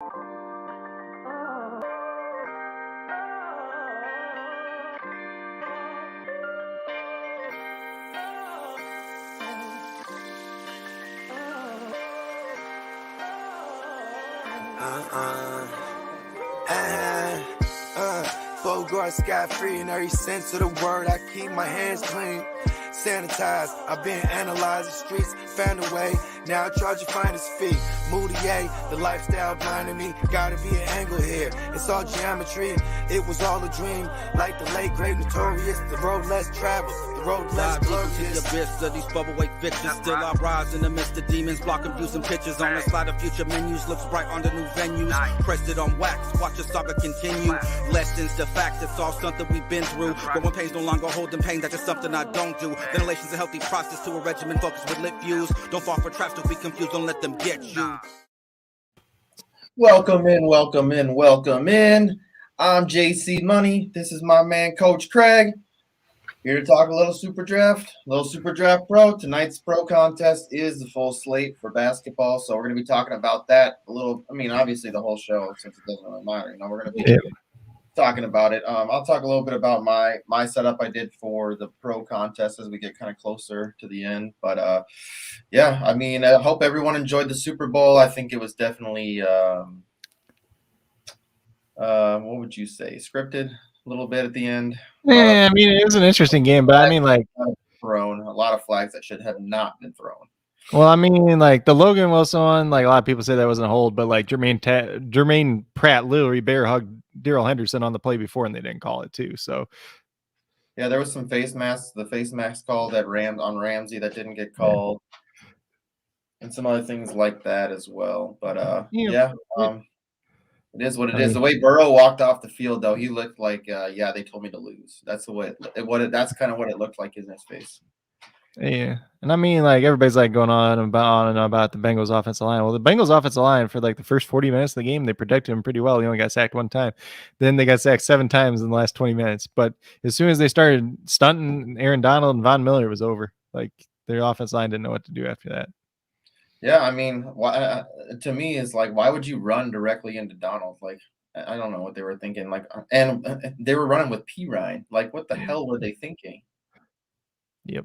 Bogart scot-free in every sense of the word. I keep my hands clean, sanitized. I've been analyzed the streets, found a way. Now I charge you finest fee. Moutier, the lifestyle blinding me. Gotta be an angle here. It's all geometry. It was all a dream. Like the late great notorious, the road less traveled, the road less glorious. The abyss of these bubblegate fixtures. Still I rise in the midst of demons, blocking views and pictures. On the slide of future menus, looks bright on the new venues. Pressed it on wax, watch the saga continue. Lessons, the fact, it's all something we've been through. But when pain's no longer holding pain, that's just something I don't do. Ventilation's a healthy process to a regimen focused with lit views. Don't fall for traps, don't be confused, don't let them get you. Welcome in, welcome in, welcome in. I'm JC Money. This is my man, Coach Craig. Here to talk a little SuperDraft Pro. Tonight's Pro contest is the full slate for basketball, so we're going to be talking about that a little. I mean, obviously the whole show, since it doesn't really matter. You know, we're going to be talking about it. I'll talk a little bit about my setup I did for the Pro contest as we get kind of closer to the end. But yeah, I mean, I hope everyone enjoyed the Super Bowl. I think it was definitely what would you say, scripted a little bit at the end. Yeah, I mean, it was an interesting game, but I mean, like, thrown a lot of flags that should have not been thrown. Well, I mean, like the Logan Wilson one, like a lot of people say that wasn't a hold, but like Jermaine Pratt literally bear hugged Darrell Henderson on the play before, and they didn't call it too. So yeah, there was some face masks. The face mask call that on Ramsey that didn't get called, and some other things like that as well. But yeah. It is what it is. The way Burrow walked off the field, though, he looked like, yeah, they told me to lose. That's the way. That's kind of what it looked like in his face. Yeah, and I mean, like everybody's like going on and about the Bengals offensive line. Well, the Bengals offensive line for like the first 40 minutes of the game, they protected him pretty well. He only got sacked one time. Then they got sacked 7 times in the last 20 minutes. But as soon as they started stunting Aaron Donald and Von Miller, it was over. Like their offensive line didn't know what to do after that. Yeah, I mean, to me, it's like, why would you run directly into Donald? Like, I don't know what they were thinking. Like, and they were running with P. Ryan. Like, what the hell were they thinking? Yep.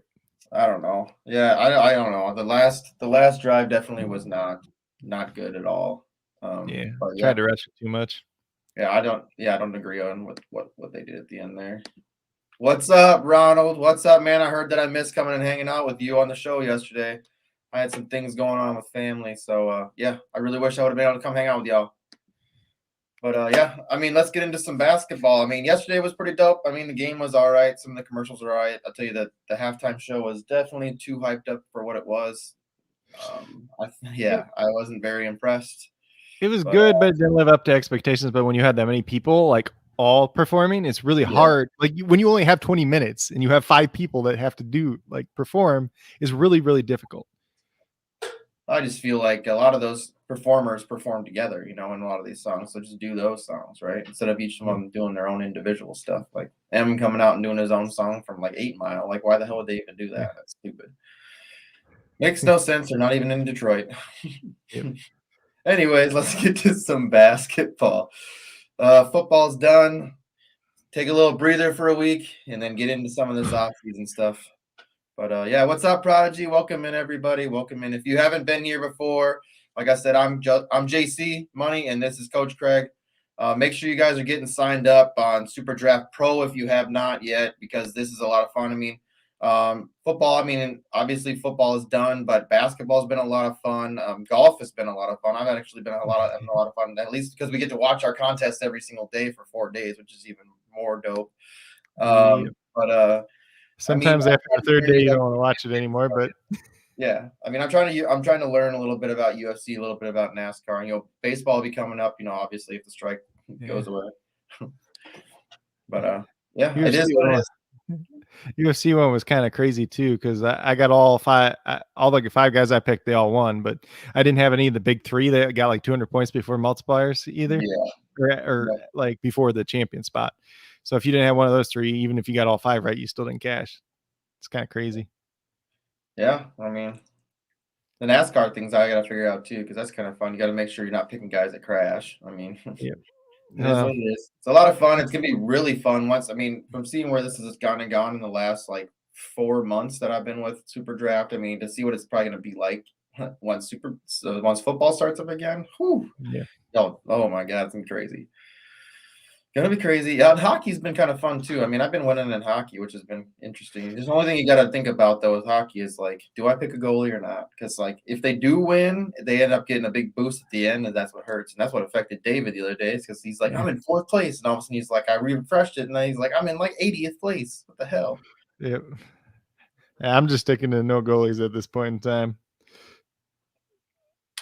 I don't know. Yeah, I don't know. The last drive definitely was not good at all. Tried to rush it too much. Yeah, I don't agree on what they did at the end there. What's up, Ronald? What's up, man? I heard that I missed coming and hanging out with you on the show yesterday. I had some things going on with family, so yeah, I really wish I would have been able to come hang out with y'all. But yeah, I mean, let's get into some basketball. I mean, yesterday was pretty dope. I mean, the game was all right. Some of the commercials were all right. I'll tell you that the halftime show was definitely too hyped up for what it was. I wasn't very impressed. It was good, but it didn't live up to expectations. But when you had that many people, like all performing, it's really hard. Like when you only have 20 minutes and you have 5 people that have to perform, is really, really difficult. I just feel like a lot of those performers perform together, you know, in a lot of these songs. So just do those songs, right? Instead of each of them doing their own individual stuff. Like Em coming out and doing his own song from like 8 Mile. Like, why the hell would they even do that? That's stupid. Makes no sense. They're not even in Detroit. Anyways, let's get to some basketball. Football's done. Take a little breather for a week and then get into some of this off-season stuff. But yeah, what's up, Prodigy? Welcome in, everybody. Welcome in. If you haven't been here before, like I said, I'm JC Money, and this is Coach Craig. Make sure you guys are getting signed up on SuperDraft Pro if you have not yet, because this is a lot of fun. I mean, football, I mean, obviously football is done, but basketball's been a lot of fun. Golf has been a lot of fun. I've actually been having a lot of fun, at least because we get to watch our contest every single day for 4 days, which is even more dope. But sometimes after the third day, you don't want to watch it anymore. But yeah, I mean, I'm trying to learn a little bit about UFC, a little bit about NASCAR, and baseball will be coming up. Obviously if the strike goes away. But yeah, UFC, it is what it is. UFC one was kind of crazy too, because I got all the 5 guys I picked, they all won, but I didn't have any of the big 3 that got like 200 points before multipliers either, or like before the champion spot. So if you didn't have one of those 3, even if you got all 5 right, you still didn't cash. It's kind of crazy. Yeah, I mean, The NASCAR things I got to figure out too, because that's kind of fun. You got to make sure you're not picking guys that crash. I mean, Yep. it is what it is. It's a lot of fun. It's gonna be really fun once. I mean, from seeing where this has gone in the last like 4 months that I've been with SuperDraft. I mean, to see what it's probably gonna be like once football starts up again. Whew. Yeah. Oh my God, it's gonna be crazy. Gonna be crazy. Yeah, and hockey's been kind of fun too. I mean, I've been winning in hockey, which has been interesting. There's the only thing you got to think about though with hockey is like, do I pick a goalie or not? Because like, if they do win, they end up getting a big boost at the end, and that's what hurts. And that's what affected David the other day. Because he's like, I'm in 4th place, and all of a sudden he's like, I refreshed it, and then he's like, I'm in like 80th place. What the hell? Yep. Yeah, I'm just sticking to no goalies at this point in time.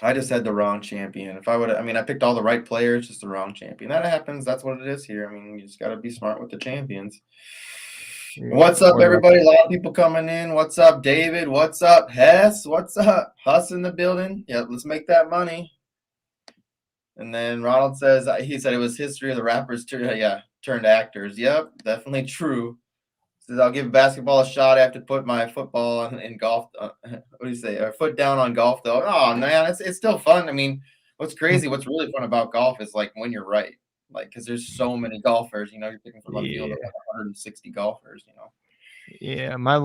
I just had the wrong champion. If I would, I mean, I picked all the right players, just the wrong champion. That happens. That's what it is here. I mean, you just got to be smart with the champions. Yeah. What's up, everybody? A lot of people coming in. What's up, David? What's up, Hess? What's up? Huss in the building. Yeah, let's make that money. And then Ronald says, he said it was history of the rappers turned actors. Yep, definitely true. Says, I'll give basketball a shot. I have to put my football in golf. What do you say? Or foot down on golf, though. Oh, man, it's still fun. I mean, what's crazy, what's really fun about golf is like when you're right. Like, because there's so many golfers, you're picking from a field of like 160 golfers, Yeah, my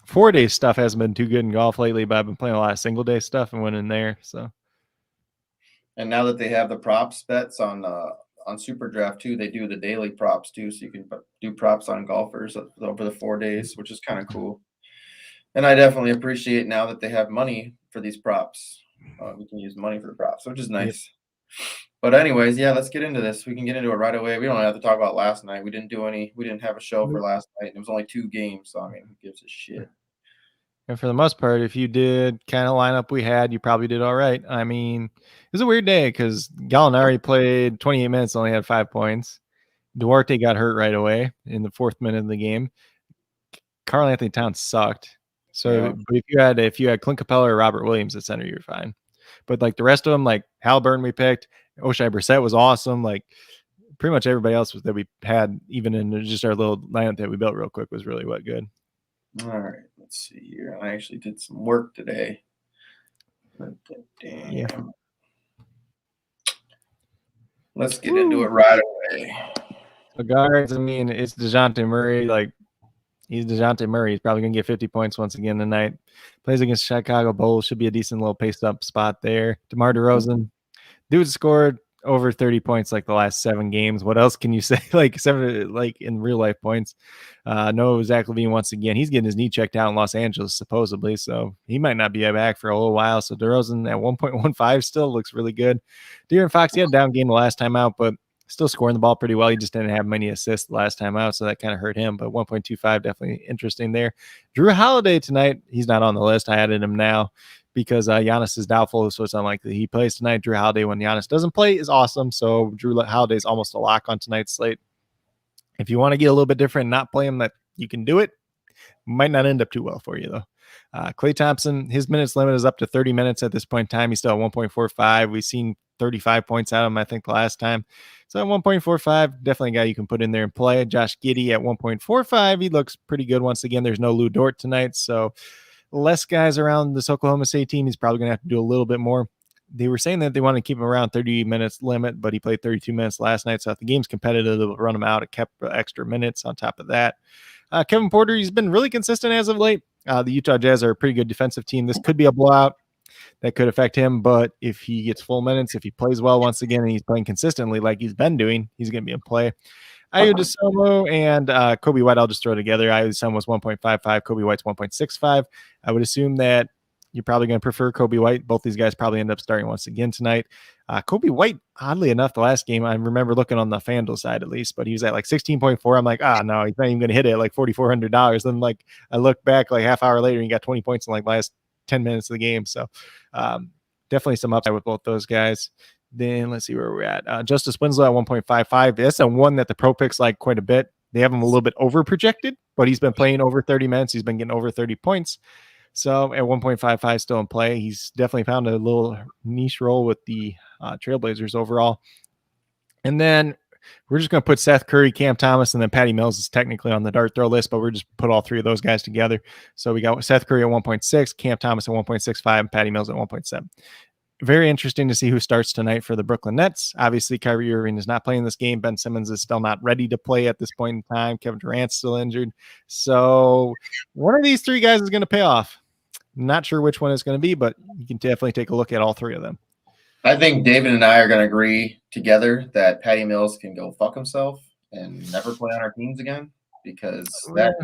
4-day stuff hasn't been too good in golf lately, but I've been playing a lot of single day stuff and winning there. So, and now that they have the props bets on SuperDraft too, they do the daily props too, so you can do props on golfers over the 4 days, which is kind of cool. And I definitely appreciate now that they have money for these props. We can use money for the props, which is nice. Yep. But anyways, yeah, let's get into this. We can get into it right away. We don't have to talk about last night. We didn't have a show for last night. And it was only 2 games, so I mean, who gives a shit? And for the most part, if you did kind of lineup we had, you probably did all right. I mean, it was a weird day because Gallinari played 28 minutes, only had 5 points. Duarte got hurt right away in the 4th minute of the game. Karl Anthony Towns sucked. So yeah. But if you had Clint Capella or Robert Williams at center, you're fine. But like the rest of them, like Halliburton we picked, O'Shea Brissett was awesome. Like pretty much everybody else that we had, even in just our little lineup that we built real quick, was really good. All right, let's see here. I actually did some work today. Damn. Yeah. Let's get into it right away. So guards, I mean, it's DeJounte Murray. Like, he's DeJounte Murray. He's probably going to get 50 points once again tonight. Plays against Chicago Bulls. Should be a decent little paced up spot there. DeMar DeRozan. Dude scored over 30 points like the last 7 games. What else can you say? Like in real life points. No, Zach LaVine once again. He's getting his knee checked out in Los Angeles supposedly, so he might not be back for a little while. So DeRozan at 1.15 still looks really good. De'Aaron Fox, he had a down game the last time out, but still scoring the ball pretty well. He just didn't have many assists the last time out, so that kind of hurt him. But 1.25 definitely interesting there. Drew Holiday tonight. He's not on the list. I added him now because Giannis is doubtful, so it's unlikely he plays tonight. Drew Holiday, when Giannis doesn't play, is awesome. So Drew Holiday is almost a lock on tonight's slate. If you want to get a little bit different and not play him, that you can do it. Might not end up too well for you, though. Klay Thompson, his minutes limit is up to 30 minutes at this point in time. He's still at 1.45. We've seen 35 points out of him, I think, the last time. So at 1.45, definitely a guy you can put in there and play. Josh Giddey at 1.45. He looks pretty good once again. There's no Lou Dort tonight, so less guys around this Oklahoma State team. He's probably going to have to do a little bit more. They were saying that they want to keep him around 30 minutes limit, but he played 32 minutes last night. So if the game's competitive, they'll run him out. It kept extra minutes on top of that. Kevin Porter, he's been really consistent as of late. The Utah Jazz are a pretty good defensive team. This could be a blowout. That could affect him, but if he gets full minutes, if he plays well once again, and he's playing consistently like he's been doing, he's going to be in play. Ayo Dosunmu and Kobe White, I'll just throw together. Ayo Dosunmu was 1.55. Kobe White's 1.65. I would assume that you're probably going to prefer Kobe White. Both these guys probably end up starting once again tonight. Kobe White, oddly enough, the last game, I remember looking on the FanDuel side at least, but he was at like 16.4. I'm like, no, he's not even going to hit it at like $4,400. Then like I look back like half hour later and he got 20 points in like last 10 minutes of the game. So definitely some upside with both those guys. Then let's see where we're at. Justice Winslow at 1.55. That's a one that the pro picks like quite a bit. They have him a little bit over projected, but he's been playing over 30 minutes. He's been getting over 30 points. So at 1.55 still in play. He's definitely found a little niche role with the Trailblazers overall. And then we're just going to put Seth Curry, Cam Thomas, and then Patty Mills is technically on the dart throw list, but we're just put all three of those guys together. So we got Seth Curry at 1.6, Cam Thomas at 1.65, and Patty Mills at 1.7. Very interesting to see who starts tonight for the Brooklyn Nets. Obviously, Kyrie Irving is not playing this game. Ben Simmons is still not ready to play at this point in time. Kevin Durant's still injured. So one of these three guys is going to pay off. Not sure which one it's going to be, but you can definitely take a look at all three of them. I think David and I are going to agree together that Patty Mills can go fuck himself and never play on our teams again, because that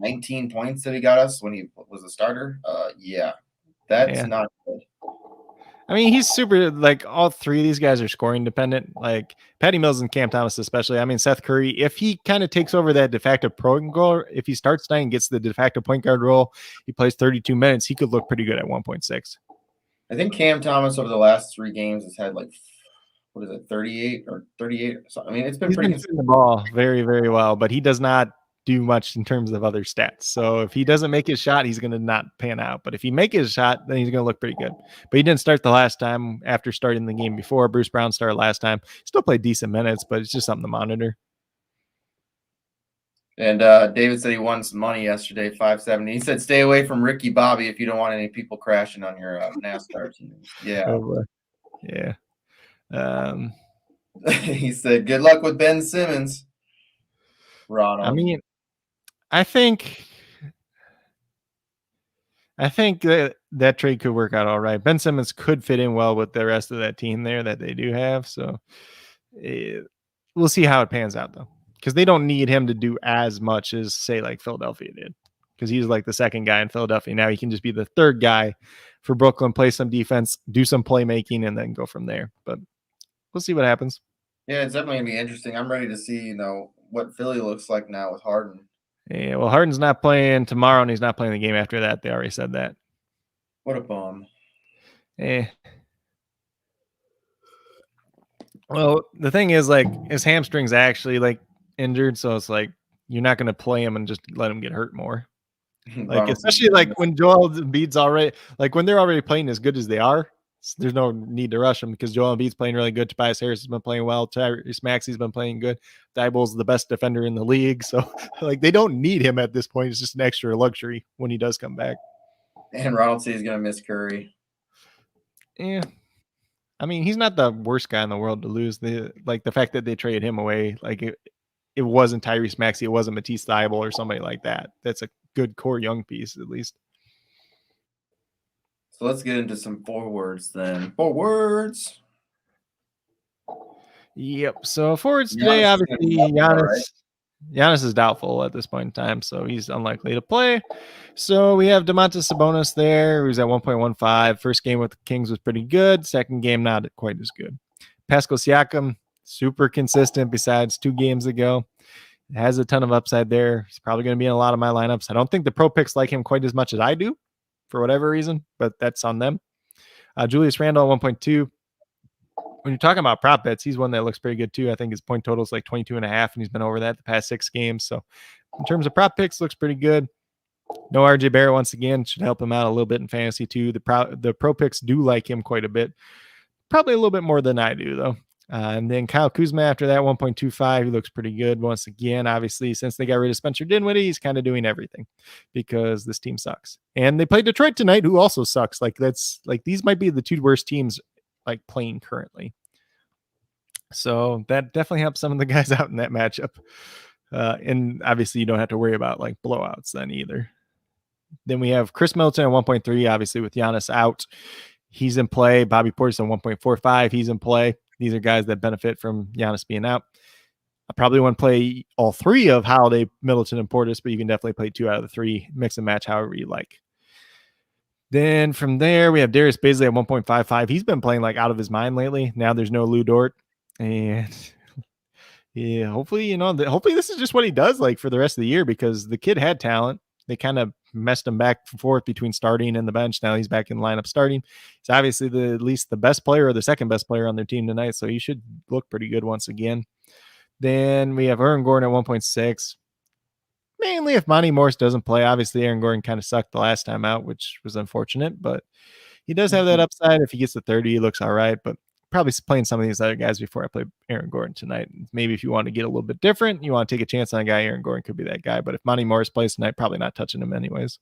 19 points that he got us when he was a starter, that's not good. I mean, he's super, like, all three of these guys are scoring dependent, like Patty Mills and Cam Thomas especially. I mean, Seth Curry, if he kind of takes over that de facto point guard, if he starts tonight and gets the de facto point guard role, he plays 32 minutes, he could look pretty good at 1.6. I think Cam Thomas over the last 3 games has had, like, 38 or 38 or something. I mean, it's been pretty good. The ball very, very well, but he does not do much in terms of other stats. So if he doesn't make his shot, he's going to not pan out. But if he make his shot, then he's going to look pretty good. But he didn't start the last time after starting the game before. Bruce Brown started last time. Still played decent minutes, but it's just something to monitor. And David said he won some money yesterday, $570. He said, stay away from Ricky Bobby if you don't want any people crashing on your NASCAR team. Yeah. Yeah. He said, good luck with Ben Simmons, Ronald. I mean, I think that trade could work out all right. Ben Simmons could fit in well with the rest of that team there that they do have. So we'll see how it pans out, though, because they don't need him to do as much as, say, like Philadelphia did, because he's like the second guy in Philadelphia. Now he can just be the third guy for Brooklyn, play some defense, do some playmaking, and then go from there. But we'll see what happens. Yeah, it's definitely going to be interesting. I'm ready to see, what Philly looks like now with Harden. Yeah, well, Harden's not playing tomorrow, and he's not playing the game after that. They already said that. What a bum. Well, the thing is, like, his hamstring's actually, like, injured, so it's like you're not going to play him and just let him get hurt more. Like, especially like when Joel Embiid's already, like, when they're already playing as good as they are, there's no need to rush him because Joel Embiid's playing really good. Tobias Harris has been playing well. Tyrese Maxey's been playing good. Thibault's the best defender in the league. So, like, they don't need him at this point. It's just an extra luxury when he does come back. And Ronald says he's going to miss Curry. Yeah. I mean, he's not the worst guy in the world to lose. The fact that they traded him away, like, it wasn't Tyrese Maxey, it wasn't Matisse Thybulle or somebody like that. That's a good core young piece, at least. So let's get into some forwards then. Forwards. Yep. So forwards today, obviously, Giannis is doubtful at this point in time, so he's unlikely to play. So we have Domantas Sabonis there, who's at 1.15. First game with the Kings was pretty good. Second game, not quite as good. Pascal Siakam, super consistent besides 2 games ago. Has a ton of upside there. He's probably going to be in a lot of my lineups. I don't think the pro picks like him quite as much as I do, for whatever reason, but that's on them. Julius Randle, 1.2. When you're talking about prop bets, he's one that looks pretty good too. I think his point total is like 22.5, and he's been over that the past 6 games. So in terms of prop picks, looks pretty good. No RJ Barrett once again, should help him out a little bit in fantasy too. The pro picks do like him quite a bit. Probably a little bit more than I do, though. And then Kyle Kuzma after that, 1.25. He looks pretty good once again. Obviously, since they got rid of Spencer Dinwiddie, he's kind of doing everything because this team sucks. And they play Detroit tonight, who also sucks. Like, that's like, these might be the 2 worst teams like playing currently. So that definitely helps some of the guys out in that matchup. And obviously, you don't have to worry about like blowouts then either. Then we have Chris Middleton at 1.3, obviously with Giannis out. He's in play. Bobby Portis at 1.45. He's in play. These are guys that benefit from Giannis being out. I probably want to play all 3 of Holiday, Middleton, and Portis, but you can definitely play 2 out of the 3. Mix and match however you like. Then from there, we have Darius Bazley at 1.55. He's been playing like out of his mind lately. Now there's no Lou Dort. And yeah, hopefully, hopefully this is just what he does like for the rest of the year, because the kid had talent. They kind of messed him back and forth between starting and the bench. Now he's back in lineup starting. He's obviously at least the best player or the second best player on their team tonight, so he should look pretty good once again. Then we have Aaron Gordon at 1.6. Mainly if Monty Morris doesn't play. Obviously, Aaron Gordon kind of sucked the last time out, which was unfortunate, but he does have that upside. If he gets to 30, he looks all right, but probably playing some of these other guys before I play Aaron Gordon tonight. Maybe if you want to get a little bit different, you want to take a chance on a guy, Aaron Gordon could be that guy. But if Monty Morris plays tonight, probably not touching him anyways.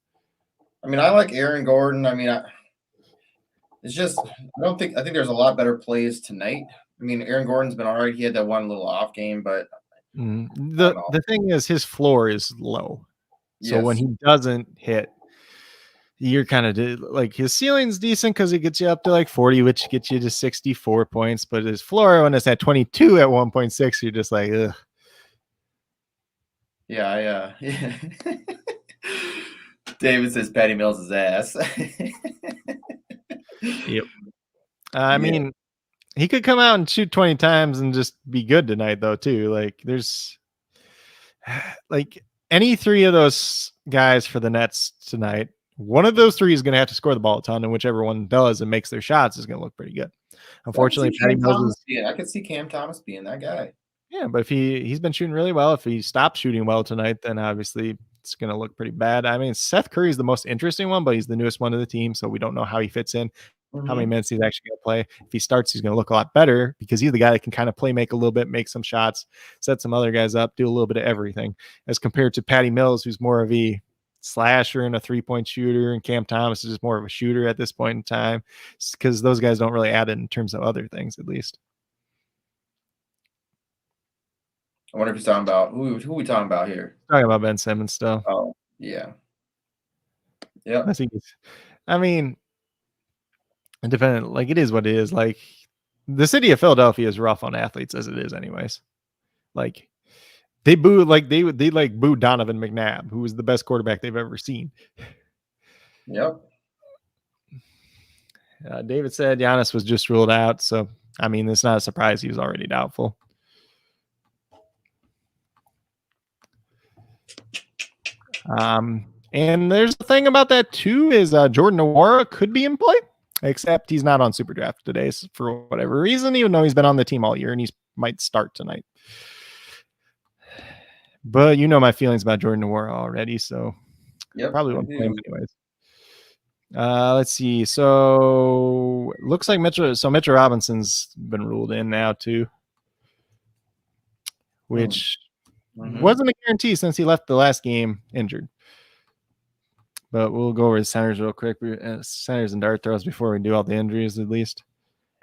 I mean, I like Aaron Gordon. I mean, it's just I think there's a lot better plays tonight. I mean, Aaron Gordon's been all right. He had that one little off game, but the thing is his floor is low. So yes. when he doesn't hit, you're kind of like his ceiling's decent because it gets you up to like 40, which gets you to 64 points. But his floor, when it's at 22 at 1.6, you're just like, ugh. Yeah. David says Patty Mills' ass. Yep. I mean, he could come out and shoot 20 times and just be good tonight, though, too. Like, there's like any three of those guys for the Nets tonight. One of those three is going to have to score the ball a ton, and whichever one does and makes their shots is going to look pretty good. Unfortunately, Patty Mills I could see Cam Thomas being that guy. Yeah, but if he's been shooting really well. If he stops shooting well tonight, then obviously it's going to look pretty bad. I mean, Seth Curry is the most interesting one, but he's the newest one to the team, so we don't know how he fits in, how many minutes he's actually going to play. If he starts, he's going to look a lot better because he's the guy that can kind of play make a little bit, make some shots, set some other guys up, do a little bit of everything, as compared to Patty Mills, who's more of a slasher and a three-point shooter, and Cam Thomas is just more of a shooter at this point in time because those guys don't really add it in terms of other things, at least. I wonder if he's talking about who are we talking about here? Talking about Ben Simmons still. Oh, yeah. Yeah. I mean, independent, like it is what it is. Like the city of Philadelphia is rough on athletes as it is, anyways. Like they boo, like they boo Donovan McNabb, who was the best quarterback they've ever seen. Yep. David said Giannis was just ruled out, so I mean, it's not a surprise he was already doubtful. And there's the thing about that too is Jordan Nwora could be in play, except he's not on SuperDraft today for whatever reason, even though he's been on the team all year and he might start tonight. But you know my feelings about Jordan Nwora already, so probably won't play him anyways. Let's see. So looks like Mitchell Robinson's been ruled in now too, which wasn't a guarantee since he left the last game injured. But we'll go over the centers real quick. Centers and dart throws before we do all the injuries, at least.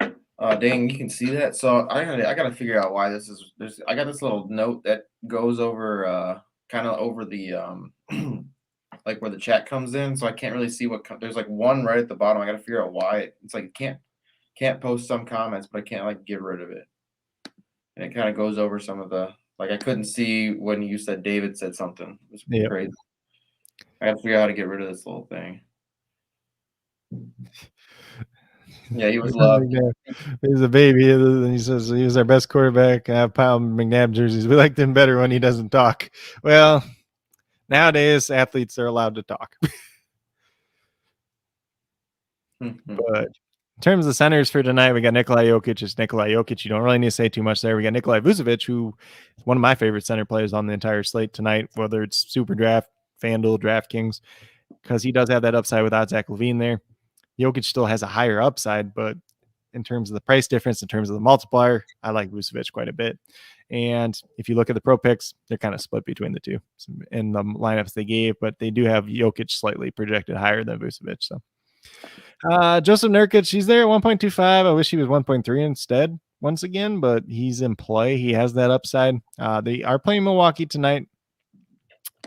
Dang, you can see that. So I gotta figure out why this is. I got this little note that goes over, kind of over the like where the chat comes in. So I can't really see what there's like one right at the bottom. I gotta figure out why it's like can't post some comments, but I can't like get rid of it. And it kind of goes over some of the like I couldn't see when you said David said something. It was crazy. I gotta figure out how to get rid of this little thing. Yeah, he was loved. He's a baby. He says he was our best quarterback. I have Pound McNabb jerseys. We like them better when he doesn't talk. Well, nowadays athletes are allowed to talk. But in terms of centers for tonight, we got Nikolai Jokic. It's Nikolai Jokic. You don't really need to say too much there. We got Nikolai Vucevic, who is one of my favorite center players on the entire slate tonight, whether it's SuperDraft, FanDuel, DraftKings, because he does have that upside without Zach LaVine there. Jokic still has a higher upside, but in terms of the price difference, in terms of the multiplier, I like Vucevic quite a bit. And if you look at the pro picks, they're kind of split between the two in the lineups they gave, but they do have Jokic slightly projected higher than Vucevic. So Joseph Nurkic, he's there at 1.25. I wish he was 1.3 instead once again, but he's in play. He has that upside. They are playing Milwaukee tonight.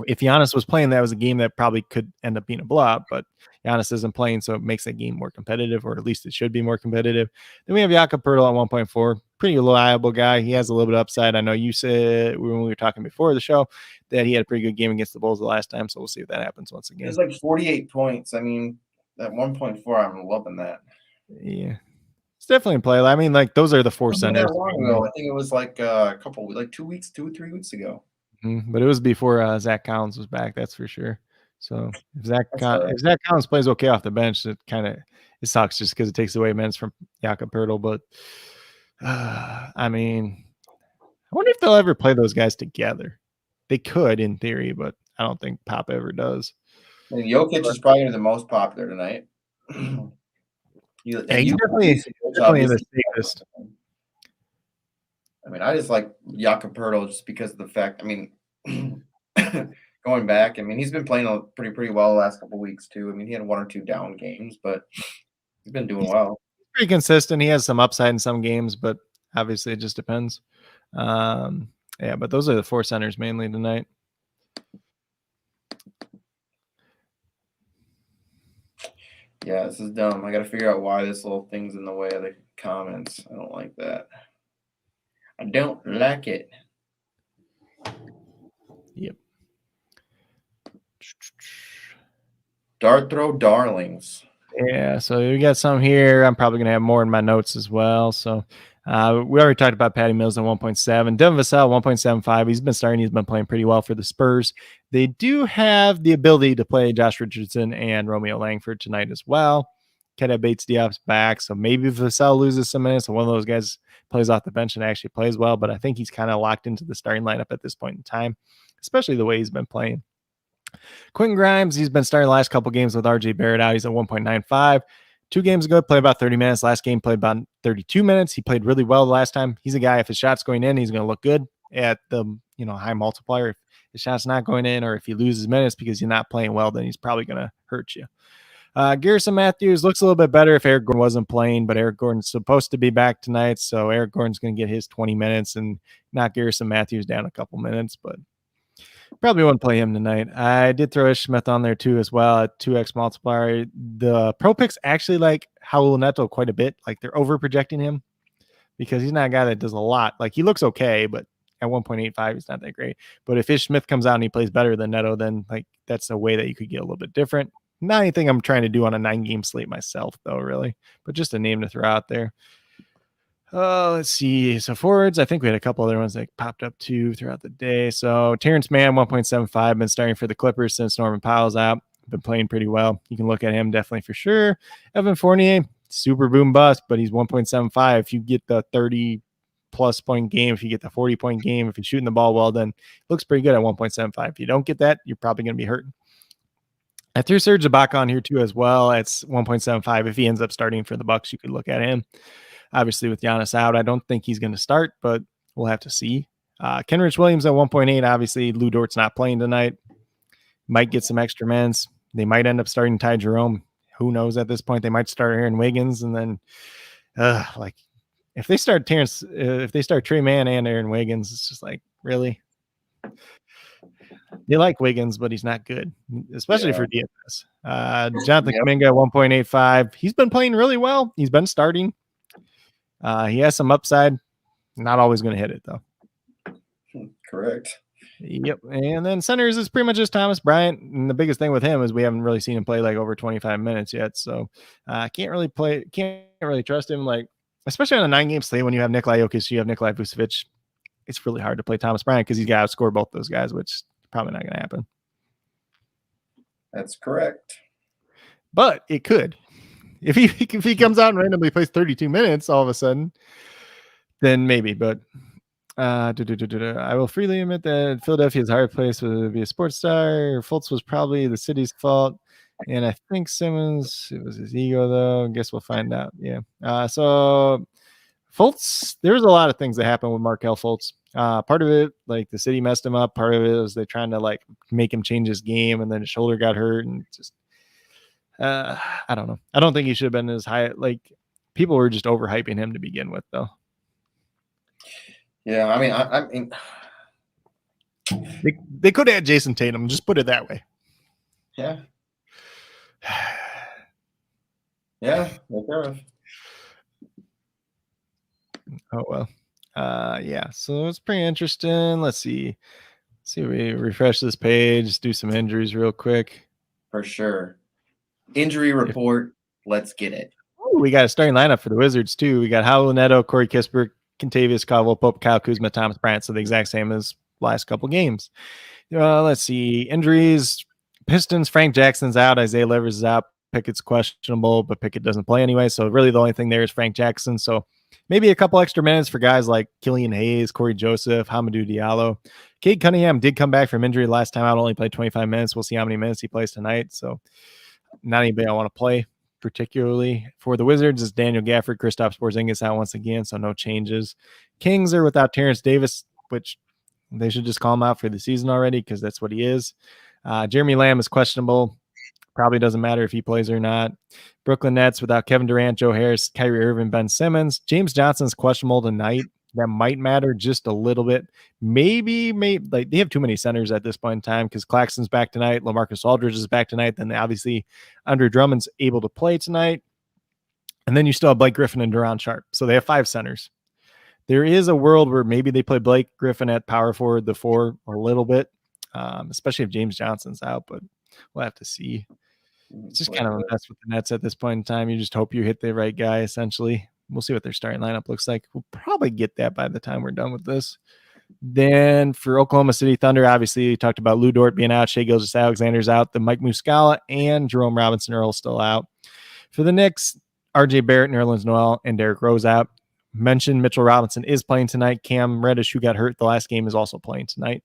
If Giannis was playing, that was a game that probably could end up being a blowout, but Giannis isn't playing, so it makes that game more competitive, or at least it should be more competitive. Then we have Jakob Poeltl at 1.4. Pretty reliable guy. He has a little bit of upside. I know you said when we were talking before the show that he had a pretty good game against the Bulls the last time, so we'll see if that happens once again. It's like 48 points. I mean, at 1.4, I'm loving that. Yeah. It's definitely in play. I mean, like, those are the four centers. Long ago. I think it was like a couple, like 2 weeks, 2 or 3 weeks ago. But it was before Zach Collins was back, that's for sure. So if Zach Collins plays okay off the bench, it sucks just because it takes away minutes from Jakob Poeltl. But I mean, I wonder if they'll ever play those guys together. They could in theory, but I don't think Pop ever does. And Jokic is probably the most popular tonight. He's definitely definitely the safest. I mean, I just like Jakob Poeltl just because of the fact. I mean, going back, I mean, he's been playing pretty well the last couple of weeks too. I mean, he had 1 or 2 down games, but he's been doing well. Pretty consistent. He has some upside in some games, but obviously it just depends. Yeah, but those are the 4 centers mainly tonight. Yeah, this is dumb. I got to figure out why this little thing's in the way of the comments. I don't like that. I don't like it. Yep. Dart throw darlings. Yeah, so we got some here. I'm probably going to have more in my notes as well. So we already talked about Patty Mills at 1.7. Devin Vassell, 1.75. He's been starting. He's been playing pretty well for the Spurs. They do have the ability to play Josh Richardson and Romeo Langford tonight as well. Keita Bates-Diop's back, so maybe Vassell loses some minutes and one of those guys plays off the bench and actually plays well, but I think he's kind of locked into the starting lineup at this point in time, especially the way he's been playing. Quentin Grimes, he's been starting the last couple games with RJ Barrett out. He's at 1.95. 2 games ago, played about 30 minutes. Last game, played about 32 minutes. He played really well the last time. He's a guy, if his shot's going in, he's going to look good at the high multiplier. If his shot's not going in, or if he loses minutes because you're not playing well, then he's probably going to hurt you. Garrison Matthews looks a little bit better if Eric Gordon wasn't playing, but Eric Gordon's supposed to be back tonight, so Eric Gordon's going to get his 20 minutes and knock Garrison Matthews down a couple minutes, but probably won't play him tonight. I did throw Ish Smith on there too as well at 2x multiplier. The pro picks actually like Raul Neto quite a bit. Like they're over projecting him because he's not a guy that does a lot. Like he looks okay, but at 1.85, he's not that great. But if Ish Smith comes out and he plays better than Neto, then like that's a way that you could get a little bit different. Not anything I'm trying to do on a 9-game slate myself, though, really, but just a name to throw out there. Let's see. So forwards, I think we had a couple other ones that popped up too throughout the day. So Terrence Mann, 1.75, been starting for the Clippers since Norman Powell's out. Been playing pretty well. You can look at him definitely for sure. Evan Fournier, super boom bust, but he's 1.75. If you get the 30-plus point game, if you get the 40-point game, if you're shooting the ball well, then it looks pretty good at 1.75. If you don't get that, you're probably going to be hurting. I threw Serge Ibaka on here too as well. It's 1.75. If he ends up starting for the Bucks, you could look at him. Obviously, with Giannis out, I don't think he's going to start, but we'll have to see. Kenrich Williams at 1.8. Obviously, Lou Dort's not playing tonight. Might get some extra minutes. They might end up starting Ty Jerome. Who knows at this point? They might start Aaron Wiggins, and then if they start Trey Mann and Aaron Wiggins, it's just like, really? They like Wiggins, but he's not good, especially for DFS. Jonathan Kuminga at 1.85. He's been playing really well. He's been starting. He has some upside. Not always going to hit it, though. Correct. Yep. And then centers is pretty much just Thomas Bryant. And the biggest thing with him is we haven't really seen him play like over 25 minutes yet. So can't really trust him. Like, especially on a 9-game slate when you have Nikola Jokic, you have Nikolai Vucevic. It's really hard to play Thomas Bryant because he's got to outscore both those guys, which is probably not going to happen. That's correct. But it could. If he comes out and randomly plays 32 minutes all of a sudden, then maybe. But I will freely admit that Philadelphia's hard place to be a sports star. Fultz was probably the city's fault. And I think Simmons, it was his ego, though. I guess we'll find out. Yeah. So Fultz, there's a lot of things that happened with Markelle Fultz. Part of it, like the city messed him up. Part of it was they trying to like make him change his game, and then his shoulder got hurt, and just I don't know. I don't think he should have been as high. Like people were just overhyping him to begin with, though. Yeah, I mean, they could have had Jason Tatum. Just put it that way. Yeah. Yeah, they could have. Oh well. Yeah, so it's pretty interesting. Let's see. We refresh this page, do some injuries real quick. For sure. Injury report. Let's get it. We got a starting lineup for the Wizards too. We got Raul Neto, Corey Kispert, Kentavious Caldwell-Pope, Kyle Kuzma, Thomas Bryant. So the exact same as last couple games. Let's see. Injuries. Pistons, Frank Jackson's out. Isaiah Livers is out. Pickett's questionable, but Pickett doesn't play anyway. So really the only thing there is Frank Jackson. So maybe a couple extra minutes for guys like Killian Hayes, Corey Joseph, Hamidou Diallo. Cade Cunningham did come back from injury last time out, only played 25 minutes. We'll see how many minutes he plays tonight. So not anybody I want to play. particularly. For the Wizards, it's Daniel Gafford, Kristaps Porzingis out once again, so no changes. Kings are without Terrence Davis, which they should just call him out for the season already because that's what he is. Jeremy Lamb is questionable. Probably doesn't matter if he plays or not. Brooklyn Nets without Kevin Durant, Joe Harris, Kyrie Irving, Ben Simmons. James Johnson's questionable tonight. That might matter just a little bit. Maybe like they have too many centers at this point in time because Claxton's back tonight. LaMarcus Aldridge is back tonight. Then obviously Andre Drummond's able to play tonight. And then you still have Blake Griffin and Duron Sharp. So they have 5 centers. There is a world where maybe they play Blake Griffin at power forward, the 4 a little bit, especially if James Johnson's out, but we'll have to see. It's just kind of a mess with the Nets at this point in time. You just hope you hit the right guy, essentially. We'll see what their starting lineup looks like. We'll probably get that by the time we're done with this. Then for Oklahoma City Thunder, obviously, we talked about Lou Dort being out, Shai Gilgeous-Alexander's out, the Mike Muscala and Jerome Robinson are all still out. For the Knicks, RJ Barrett, Nerlens Noel, and Derrick Rose out. Mentioned Mitchell Robinson is playing tonight. Cam Reddish, who got hurt the last game, is also playing tonight.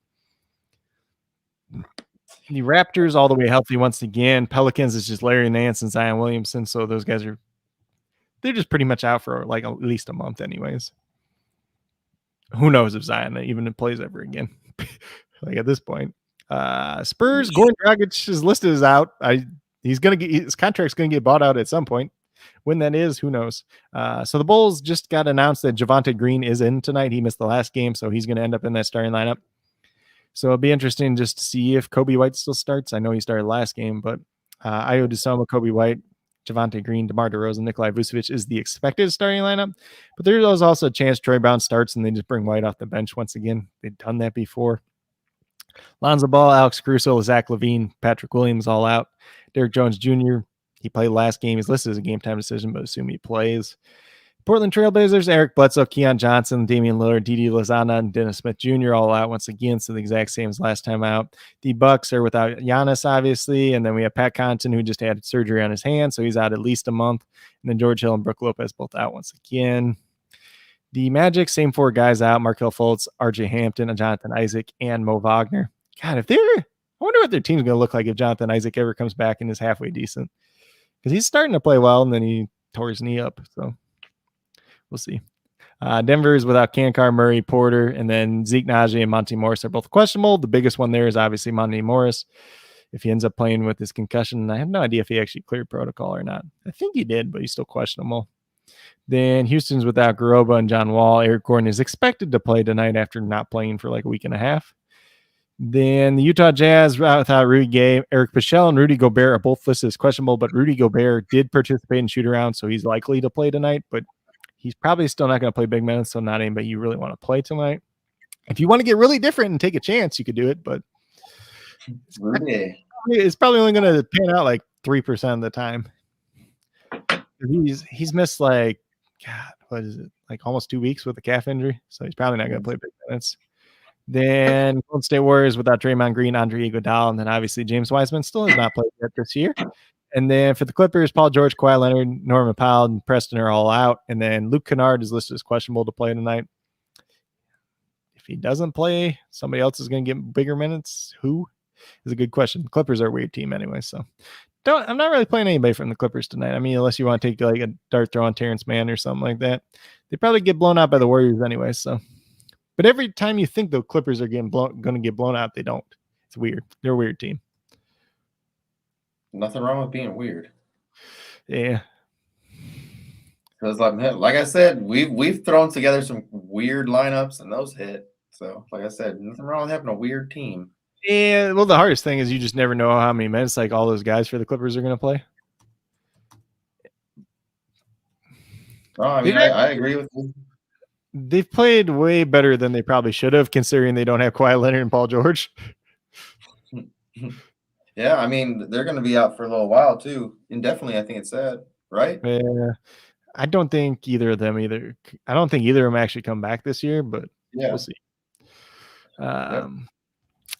The Raptors all the way healthy once again. Pelicans is just Larry Nance and Zion Williamson, so those guys they're just pretty much out for like at least a month anyways. Who knows if Zion even plays ever again? Like at this point. Spurs, Goran Dragic is listed as out. His contract's gonna get bought out at some point. When that is, who knows? So the Bulls just got announced that Javonte Green is in tonight. He missed the last game, so he's gonna end up in that starting lineup. So it'll be interesting just to see if Kobe White still starts. I know he started last game, but Ayo Dosunmu, Kobe White, Javonte Green, DeMar DeRozan, Nikolai Vucevic is the expected starting lineup. But there's also a chance Troy Brown starts and they just bring White off the bench once again. They've done that before. Lonzo Ball, Alex Caruso, Zach LaVine, Patrick Williams all out. Derrick Jones Jr., he played last game. He's listed as a game-time decision, but assume he plays. Portland Trailblazers, Eric Bledsoe, Keon Johnson, Damian Lillard, Didi Lozana, and Dennis Smith Jr. all out once again, so the exact same as last time out. The Bucks are without Giannis, obviously, and then we have Pat Connaughton, who just had surgery on his hand, so he's out at least a month. And then George Hill and Brook Lopez both out once again. The Magic, same 4 guys out: Markelle Fultz, RJ Hampton, Jonathan Isaac, and Mo Wagner. God, I wonder what their team's going to look like if Jonathan Isaac ever comes back and is halfway decent, because he's starting to play well, and then he tore his knee up, so we'll see. Denver is without Kankar, Murray, Porter, and then Zeke Naji and Monty Morris are both questionable. The biggest one there is obviously Monty Morris. If he ends up playing with his concussion, I have no idea if he actually cleared protocol or not. I think he did, but he's still questionable. Then Houston's without Garoba and John Wall. Eric Gordon is expected to play tonight after not playing for like a week and a half. Then the Utah Jazz without Rudy Gay, Eric Paschall, and Rudy Gobert are both listed as questionable, but Rudy Gobert did participate in shoot-around, so he's likely to play tonight, but he's probably still not going to play big minutes, so not anybody you really want to play tonight. If you want to get really different and take a chance, you could do it, but it's probably only going to pan out like 3% of the time. He's missed like, God, what is it? Like almost 2 weeks with a calf injury, so he's probably not going to play big minutes. Then Golden State Warriors without Draymond Green, Andre Iguodala, and then obviously James Wiseman still has not played yet this year. And then for the Clippers, Paul George, Kawhi Leonard, Norman Powell, and Preston are all out. And then Luke Kennard is listed as questionable to play tonight. If he doesn't play, somebody else is going to get bigger minutes. Who is a good question. The Clippers are a weird team anyway, so I'm not really playing anybody from the Clippers tonight. I mean, unless you want to take like a dart throw on Terrence Mann or something like that. They probably get blown out by the Warriors anyway, so. But every time you think the Clippers are going to get blown out, they don't. It's weird. They're a weird team. Nothing wrong with being weird. Yeah. Because like I said, we've thrown together some weird lineups and those hit. So like I said, nothing wrong with having a weird team. Yeah. Well, the hardest thing is you just never know how many minutes like all those guys for the Clippers are going to play. Oh, I mean, I agree with you. They've played way better than they probably should have, considering they don't have Kawhi Leonard and Paul George. Yeah, I mean, they're going to be out for a little while, too. Indefinitely, I think it's sad, right? Yeah. I don't think either of them actually come back this year, but we'll see.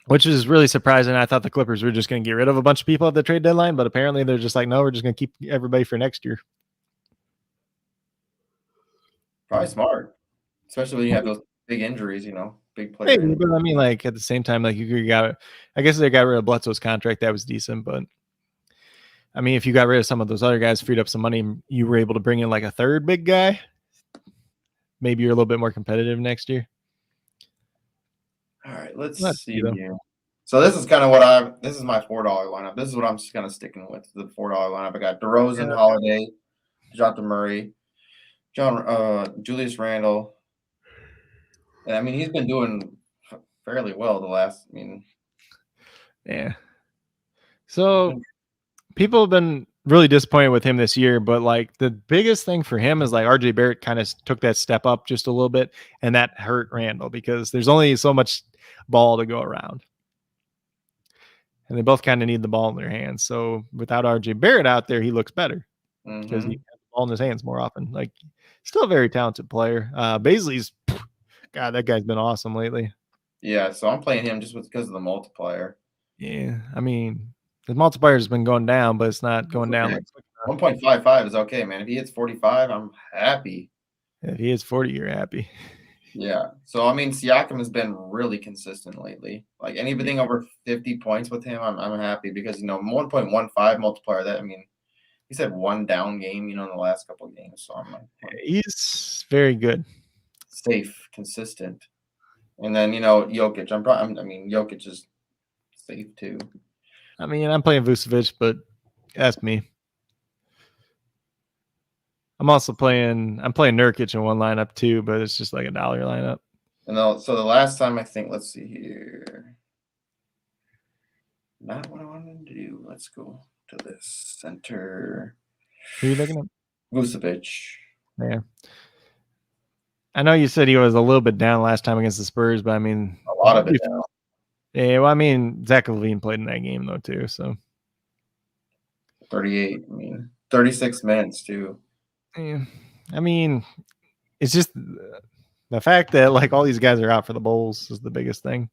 Which is really surprising. I thought the Clippers were just going to get rid of a bunch of people at the trade deadline, but apparently they're just like, no, we're just going to keep everybody for next year. Probably smart. Especially when you have those big injuries, big players. Hey, but I mean, like at the same time, like you got, I guess they got rid of Bledsoe's contract. That was decent, but I mean, if you got rid of some of those other guys, freed up some money, you were able to bring in like a third big guy, maybe you're a little bit more competitive next year. All right, let's see You know. here. So this is kind of this is my $4 lineup. This is what I'm just kind of sticking with, the $4 lineup. I got DeRozan, Holiday, Jonathan Murray, Julius Randle. And I mean, he's been doing fairly well the last, Yeah. So people have been really disappointed with him this year, but like the biggest thing for him is like RJ Barrett kind of took that step up just a little bit, and that hurt Randall because there's only so much ball to go around. And they both kind of need the ball in their hands. So without RJ Barrett out there, he looks better because he has the ball in his hands more often. Like, still a very talented player. Baisley's, God, that guy's been awesome lately. Yeah, so I'm playing him just because of the multiplier. Yeah, I mean, the multiplier has been going down, but it's not going down. Like 1.55 is okay, man. If he hits 45, I'm happy. If he hits 40, you're happy. Yeah. So, I mean, Siakam has been really consistent lately. Like anything over 50 points with him, I'm happy because, 1.15 multiplier, that, I mean, he's had one down game, in the last couple of games. So I'm like, he's very good. Safe, consistent. And then, Jokic. Jokic is safe too. I mean, I'm playing Vucevic, but that's me. I'm playing Nurkic in one lineup too, but it's just like $1 lineup. And so the last time, I think, let's see here. Not what I wanted to do. Let's go to this center. Who are you looking at? Vucevic. Yeah. I know you said he was a little bit down last time against the Spurs, but I mean, a lot of it down. Yeah, well, I mean, Zach LaVine played in that game though too, so 38. 36 minutes too. Yeah. I mean, it's just the fact that like all these guys are out for the Bulls is the biggest thing.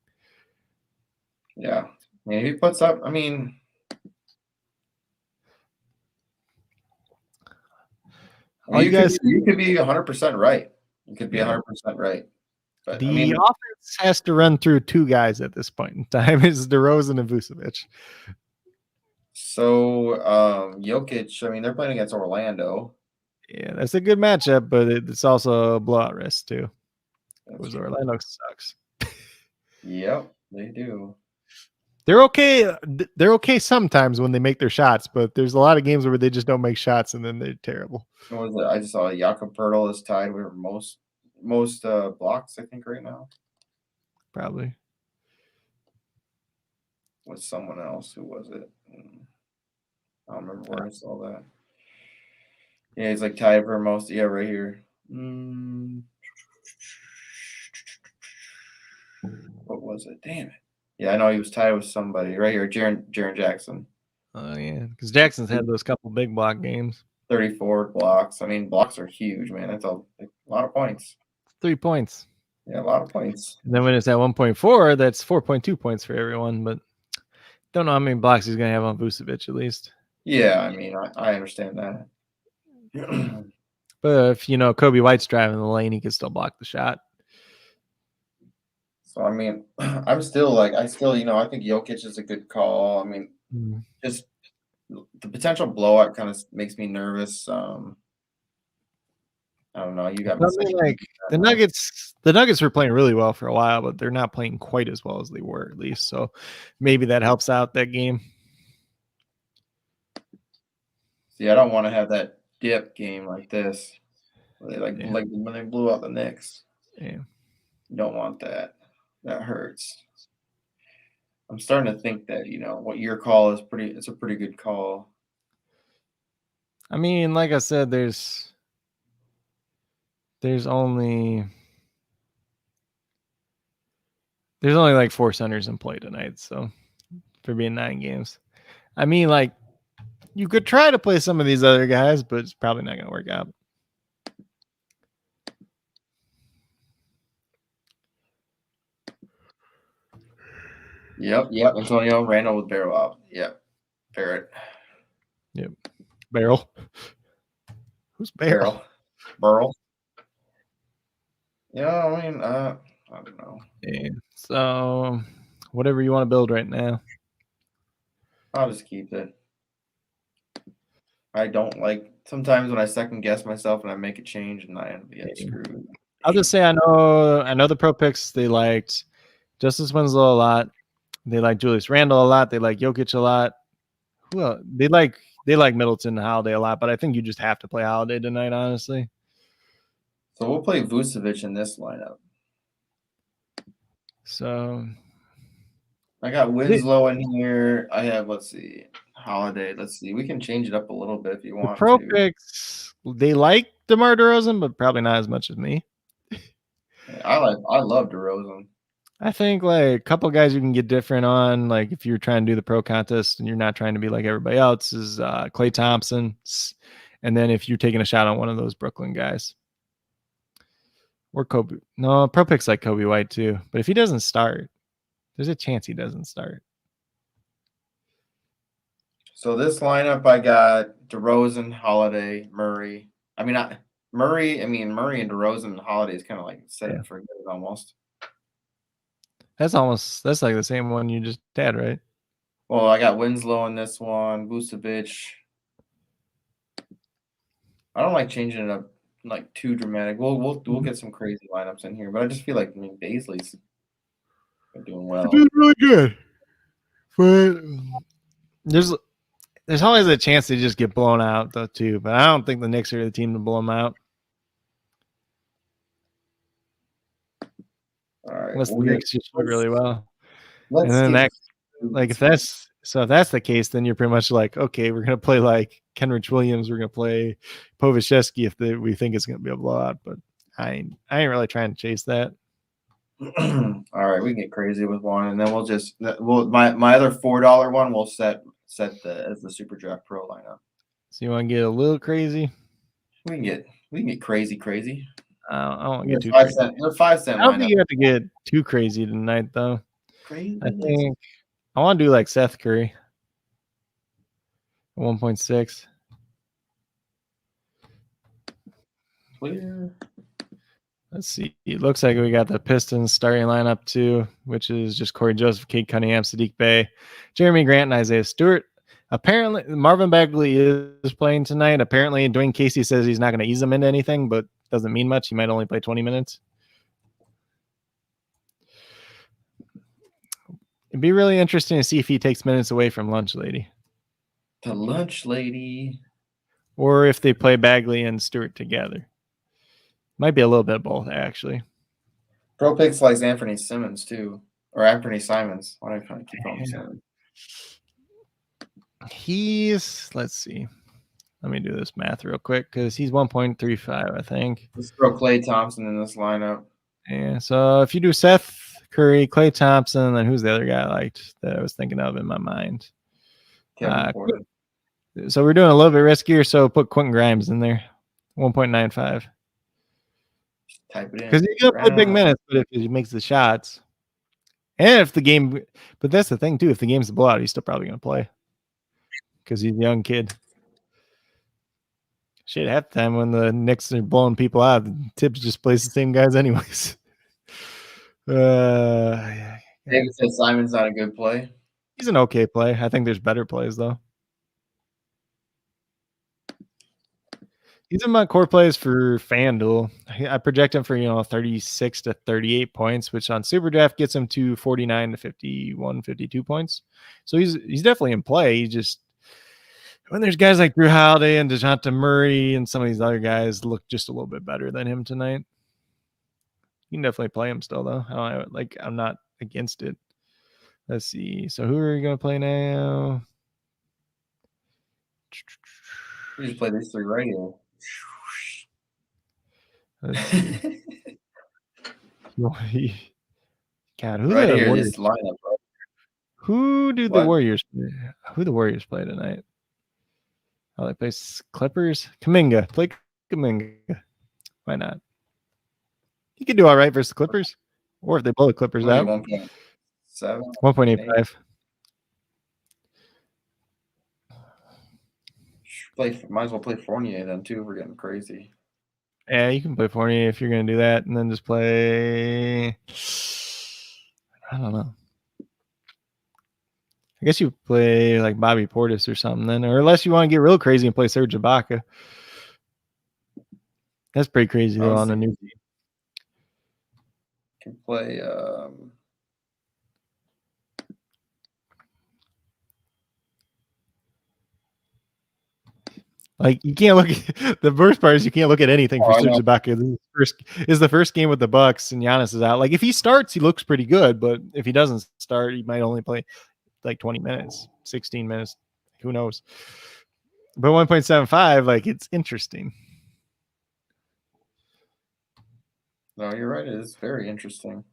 Yeah, if he puts up, you guys, you could be 100% right. You could be 100% right. But the offense has to run through two guys at this point in time. Is DeRozan and Vucevic. So Jokic, they're playing against Orlando. Yeah, that's a good matchup, but it's also a blowout risk too. Because Orlando sucks. Yep, they do. They're okay. They're okay sometimes when they make their shots, but there's a lot of games where they just don't make shots and then they're terrible. What was it? I just saw Jakob Poeltl is tied with most blocks, I think, right now. Probably. With someone else. Who was it? I don't remember where I saw that. Yeah, he's like tied for most. Yeah, right here. What was it? Damn it. Yeah, I know he was tied with somebody right here. Jaren Jackson. Oh yeah, because Jackson's had those couple big block games. 34 blocks. Blocks are huge, man. That's a lot of points. 3 points. Yeah, a lot of points. And then when it's at 1.4, that's 4.2 points for everyone. But don't know how many blocks he's gonna have on Vucevic at least. Yeah, I understand that. But if Kobe White's driving the lane, he can still block the shot. So I'm still I think Jokic is a good call. Just the potential blowout kind of makes me nervous. I don't know. You got me like the Nuggets. The Nuggets were playing really well for a while, but they're not playing quite as well as they were, at least. So maybe that helps out that game. See, I don't want to have that dip game like this. Where they like when they blew out the Knicks. Yeah, you don't want that. That hurts. I'm starting to think that what your call is it's a pretty good call. Like I said, there's only like 4 centers in play tonight, so for being 9 games. You could try to play some of these other guys, but it's probably not going to work out. Yep. Antonio Randall with Barrel out. Yep. Barrett. Yep. Barrel. Who's Barrel? Burrell. Yeah, I don't know. Yeah. So, whatever you want to build right now. I'll just keep it. I don't like sometimes when I second guess myself and I make a change and I end up getting screwed. I'll just say I know the pro picks. They liked Justice Winslow a lot. They like Julius Randle a lot. They like Jokic a lot. Well, they like Middleton and Holiday a lot, but I think you just have to play Holiday tonight, honestly. So we'll play Vucevic in this lineup. So I got Winslow in here. I have, let's see, Holiday. Let's see. We can change it up a little bit if you the want pro to. picks, they like DeMar DeRozan, but probably not as much as me. I love DeRozan. I think like a couple guys you can get different on, like if you're trying to do the pro contest and you're not trying to be like everybody else, is Klay Thompson. And then if you're taking a shot on one of those Brooklyn guys. Or Kobe. No, pro picks like Kobe White too. But if he doesn't start, there's a chance he doesn't start. So this lineup, I got DeRozan, Holiday, Murray. Murray and DeRozan and Holiday is kind of like set it for good almost. That's like the same one you just had, right? Well, I got Winslow in this one, Vucevic. I don't like changing it up like too dramatic. We'll get some crazy lineups in here, but I just feel like Baisley's doing well. Doing really good, but there's always a chance they just get blown out though too. But I don't think the Knicks are the team to blow them out. All right, unless the Knicks just play really well. And then if that's the case, then you're pretty much like, okay, we're gonna play like Kenrich Williams, we're gonna play Povashevsky if we think it's gonna be a blowout. But I ain't really trying to chase that. All right, we can get crazy with one, and then my other $4 one we'll set as the SuperDraft Pro lineup. So you want to get a little crazy? We can get crazy. I won't get too 5 crazy. cent. They're 5 cent. I don't think you have to get too crazy tonight, though. Crazy. I think I want to do like Seth Curry, 1.6. Clear. Let's see. It looks like we got the Pistons starting lineup too, which is just Corey Joseph, Cade Cunningham, Sadiq Bey, Jeremy Grant, and Isaiah Stewart. Apparently, Marvin Bagley is playing tonight. Apparently, Dwayne Casey says he's not going to ease him into anything, but doesn't mean much. He might only play 20 minutes. It'd be really interesting to see if he takes minutes away from Lunch Lady. The Lunch Lady. Or if they play Bagley and Stewart together. Might be a little bit of both, actually. Pro picks likes Anthony Simmons, too. Or Anthony Simons. Why do I kind of keep calling him Simmons? Let's see. Let me do this math real quick because he's 1.35, I think. Let's throw Klay Thompson in this lineup. Yeah, so if you do Seth Curry, Klay Thompson, then who's the other guy I liked that I was thinking of in my mind? Kevin Porter. So we're doing a little bit riskier, so put Quentin Grimes in there, 1.95. Type it in. Because he's going to play big minutes, but if he makes the shots, and if the game, but that's the thing too, if the game's a blowout, he's still probably going to play because he's a young kid. Shit, half the time when the Knicks are blowing people out, Tibbs just plays the same guys anyways. David said Simon's not a good play. He's an okay play. I think there's better plays though. These are my core plays for FanDuel. I project him for 36 to 38 points, which on SuperDraft gets him to 49 to 51, 52 points. So he's definitely in play. He just when there's guys like Drew Holiday and DeJounte Murray and some of these other guys look just a little bit better than him tonight. You can definitely play him still though. I'm not against it. Let's see. So who are we gonna play now? We just play these three right here. Let's see. God, who right the here, Warriors? this lineup, bro. Who do the Warriors play? Who the Warriors play tonight? Oh, they play Clippers. Kuminga. Play Kuminga. Why not? He could do all right versus the Clippers. Or if they blow the Clippers out. 1.7. 1.85. Might as well play Fournier then too. We're getting crazy. Yeah, you can play Fournier if you're going to do that, and then just play. I don't know. I guess you play like Bobby Portis or something then, or unless you want to get real crazy and play Serge Ibaka. That's pretty crazy though on the new team. Can play. Like you can't look at the worst part is you can't look at anything for Serge Ibaka. This is the first game with the Bucks and Giannis is out. Like if he starts, he looks pretty good, but if he doesn't start, he might only play like 20 minutes, 16 minutes. Who knows? But 1.75, like it's interesting. No, you're right. It is very interesting.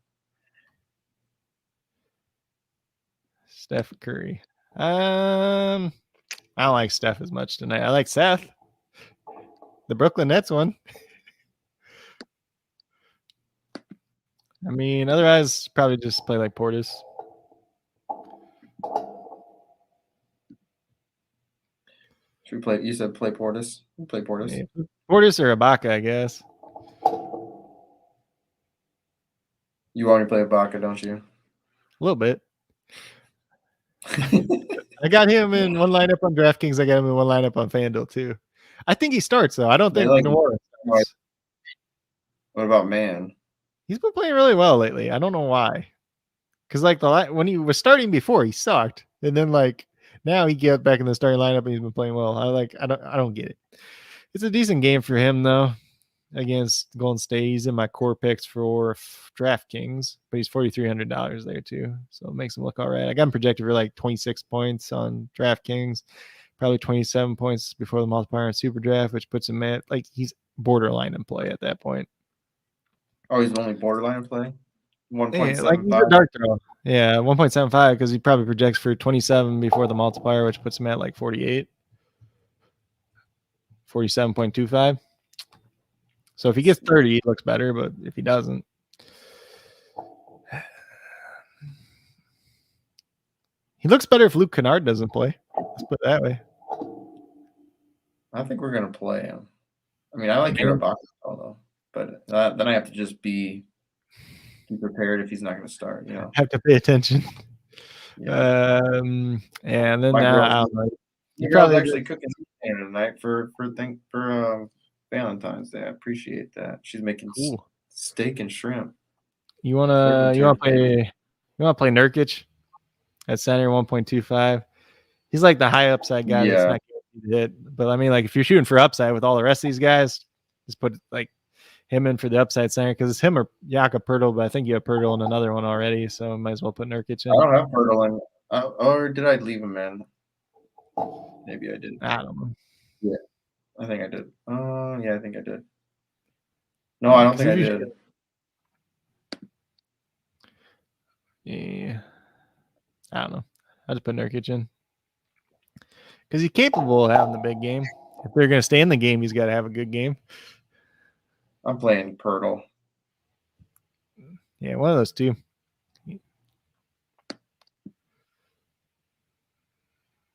Steph Curry. I don't like Steph as much tonight. I like Seth. The Brooklyn Nets one. I mean, otherwise, probably just play like Portis. Should we play? You said play Portis. Play Portis. Yeah. Portis or Ibaka, I guess. You already play Ibaka, don't you? A little bit. I got him in one lineup on DraftKings. I got him in one lineup on FanDuel too. I think he starts though. I don't think New Orleans starts. What about Man? He's been playing really well lately. I don't know why. Because like when he was starting before, he sucked, and then like now he gets back in the starting lineup and he's been playing well. I don't get it. It's a decent game for him though against Golden State. He's in my core picks for DraftKings, but he's $4,300 there too, so it makes him look all right. I got him projected for like 26 points on DraftKings, probably 27 points before the multiplier on SuperDraft, which puts him at like he's borderline in play at that point. Oh, he's only borderline in play. 1.75. Yeah, like he's a dark throw. Yeah, 1.75 because he probably projects for 27 before the multiplier, which puts him at like 48. 47.25. So if he gets 30, he looks better, but if he doesn't, he looks better if Luke Kennard doesn't play. Let's put it that way. I think we're gonna play him. I mean, I like your Ibaka though, but then I have to just be prepared if he's not going to start. You know, have to pay attention. Yeah. And then now you're probably actually cooking tonight for Valentine's Day. I appreciate that. She's making steak and shrimp. You wanna play Nurkic at center 1.25. He's like the high upside guy that's not guaranteed to hit. But I mean, like if you're shooting for upside with all the rest of these guys, just put like him in for the upside center because it's him or Jakob Poeltl, but I think you have Poeltl in another one already, so might as well put Nurkic in. I don't have Poeltl in. Or did I leave him in? Maybe I did. I don't know. Yeah, I think I did. Yeah, I think I did. No, I don't think I did. Yeah, I don't know. I just put Nurkic in because he's capable of having the big game. If they're going to stay in the game, he's got to have a good game. I'm playing Poeltl. Yeah, one of those two.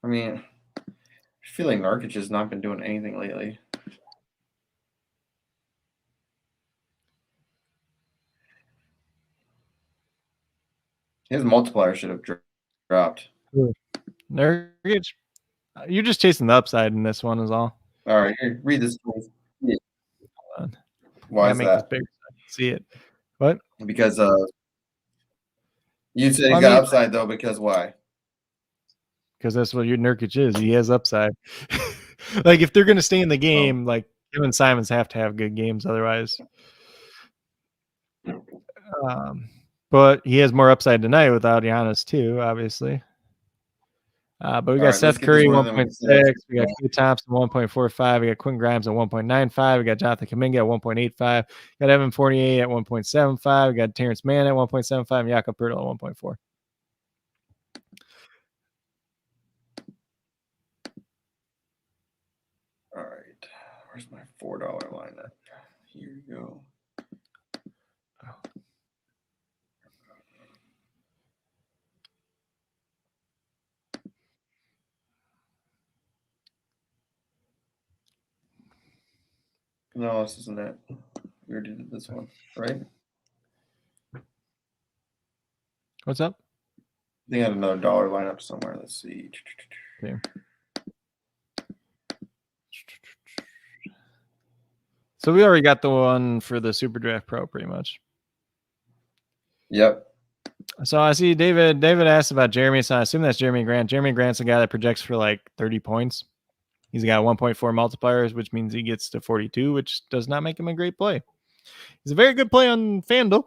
I mean, I feel like Nurkic has not been doing anything lately. His multiplier should have dropped. Nurkic, you're just chasing the upside in this one is all. All right, here, read this. Yeah. Why is that? Bigger so I can see it. What? Because you said he's got upside though. Because why? Because that's what your Nurkic is. He has upside. Like if they're going to stay in the game, like him and Simons have to have good games otherwise. But he has more upside tonight without Giannis too, obviously. But we got Seth Curry 1.6, we got Klay Thompson 1.45, we got Quinn Grimes at 1.95, we got Jonathan Kuminga at 1.85, got Evan Fournier at 1.75, we got Terrence Mann at 1.75, and Jakob Poeltl at 1.4. All right, where's my $4 lineup? Here you go. No, this isn't it. We already did this one, right? What's up? They had another dollar lineup somewhere. Let's see. Okay. So we already got the one for the SuperDraft Pro pretty much. Yep. So I see David asked about Jeremy, so I assume that's Jeremy Grant. Jeremy Grant's a guy that projects for like 30 points. He's got 1.4 multipliers, which means he gets to 42, which does not make him a great play. He's a very good play on FanDuel